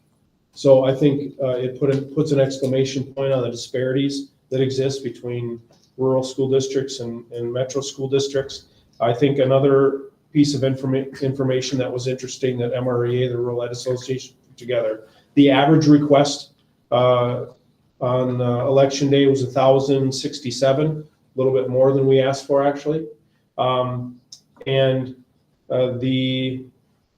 So I think it puts an exclamation point on the disparities that exist between rural school districts and metro school districts. I think another piece of information that was interesting that MREA, the Rural Ed Association, put together, the average request on election day was 1,067, a little bit more than we asked for actually. And the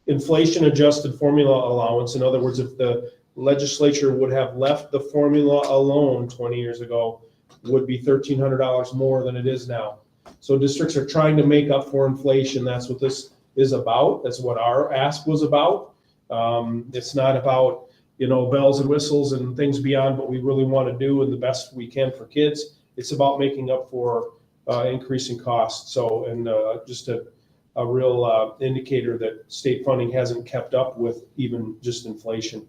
inflation adjusted formula allowance, in other words, if the legislature would have left the formula alone 20 years ago, would be $1,300 more than it is now. So districts are trying to make up for inflation. That's what this is about. That's what our ask was about. It's not about, bells and whistles and things beyond what we really want to do and the best we can for kids. It's about making up for increasing costs. So, and just a real indicator that state funding hasn't kept up with even just inflation,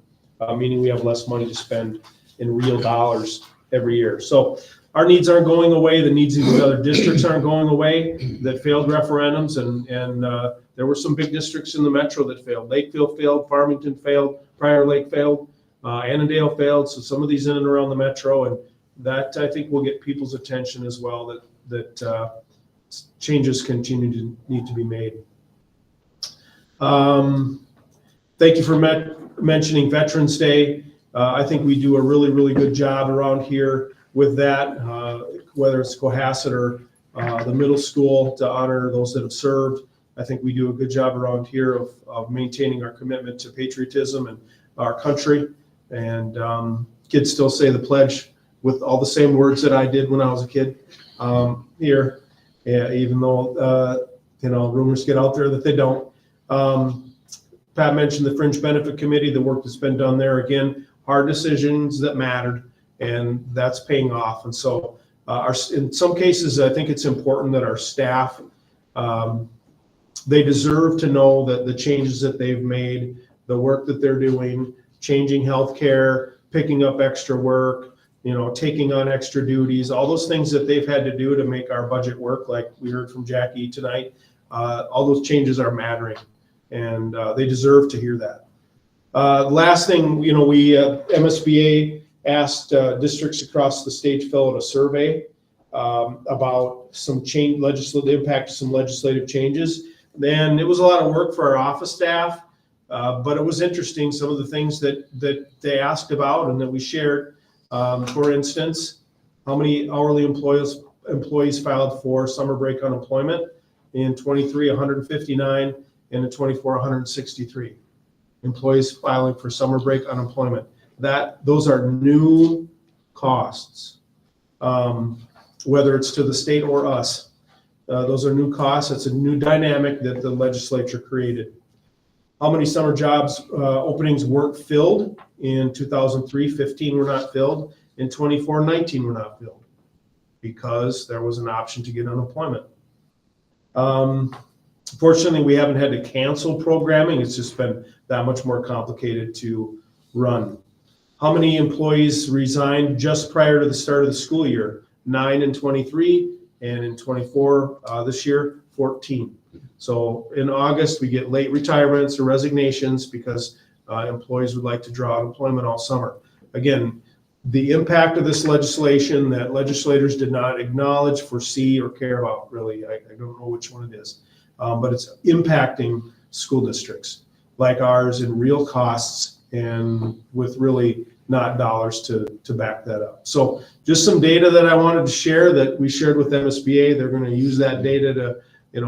meaning we have less money to spend in real dollars every year. So our needs aren't going away. The needs of the other districts aren't going away that failed referendums. And there were some big districts in the metro that failed. Lakeville failed, Farmington failed, Prior Lake failed, Annandale failed. So some of these in and around the metro, and that I think will get people's attention as well, that changes continue to need to be made. Thank you for mentioning Veterans Day. I think we do a really, really good job around here with that, whether it's Cohasset or the middle school to honor those that have served. I think we do a good job around here of maintaining our commitment to patriotism and our country. And kids still say the pledge with all the same words that I did when I was a kid here. Yeah, even though, rumors get out there that they don't. Pat mentioned the Fringe Benefit Committee, the work that's been done there. Again, hard decisions that mattered, and that's paying off. And so in some cases, I think it's important that our staff, they deserve to know that the changes that they've made, the work that they're doing changing healthcare, picking up extra work, taking on extra duties, all those things that they've had to do to make our budget work, like we heard from Jackie tonight. All those changes are mattering, and they deserve to hear that. Last thing, we MSBA asked districts across the state to fill out a survey about some the impact of some legislative changes. And it was a lot of work for our office staff, but it was interesting, some of the things that they asked about and that we shared. For instance, how many hourly employees filed for summer break unemployment? In 23, 159, and in 24, 163 employees filing for summer break unemployment. Those are new costs, whether it's to the state or us. Those are new costs. It's a new dynamic that the legislature created. How many summer jobs openings weren't filled? In 2003, 15 were not filled. In 24, 19 were not filled because there was an option to get unemployment. Fortunately, we haven't had to cancel programming. It's just been that much more complicated to run. How many employees resigned just prior to the start of the school year? 9 in 23, and in 24 this year, 14. So in August, we get late retirements or resignations because employees would like to draw unemployment all summer. Again, the impact of this legislation that legislators did not acknowledge, foresee, or care about, really, I don't know which one it is, but it's impacting school districts like ours in real costs and with really not dollars to back that up. So just some data that I wanted to share that we shared with MSBA. They're going to use that data to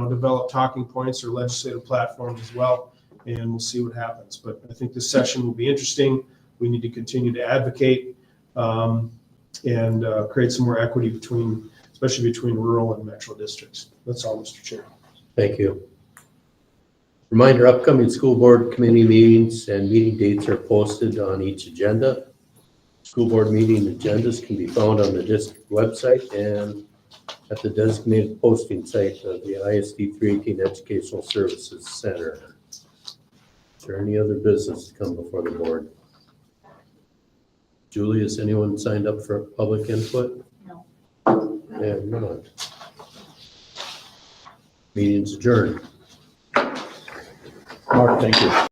develop talking points or legislative platforms as well, and we'll see what happens. But I think this session will be interesting. We need to continue to advocate and create some more equity especially between rural and metro districts. That's all, Mr. Chair. Thank you. Reminder, upcoming school board committee meetings and meeting dates are posted on each agenda. School board meeting agendas can be found on the district website and at the designated posting site of the ISD 318 Educational Services Center. Is there any other business to come before the board? Julie, has anyone signed up for public input? No. And none. Meeting's adjourned. Mark, thank you.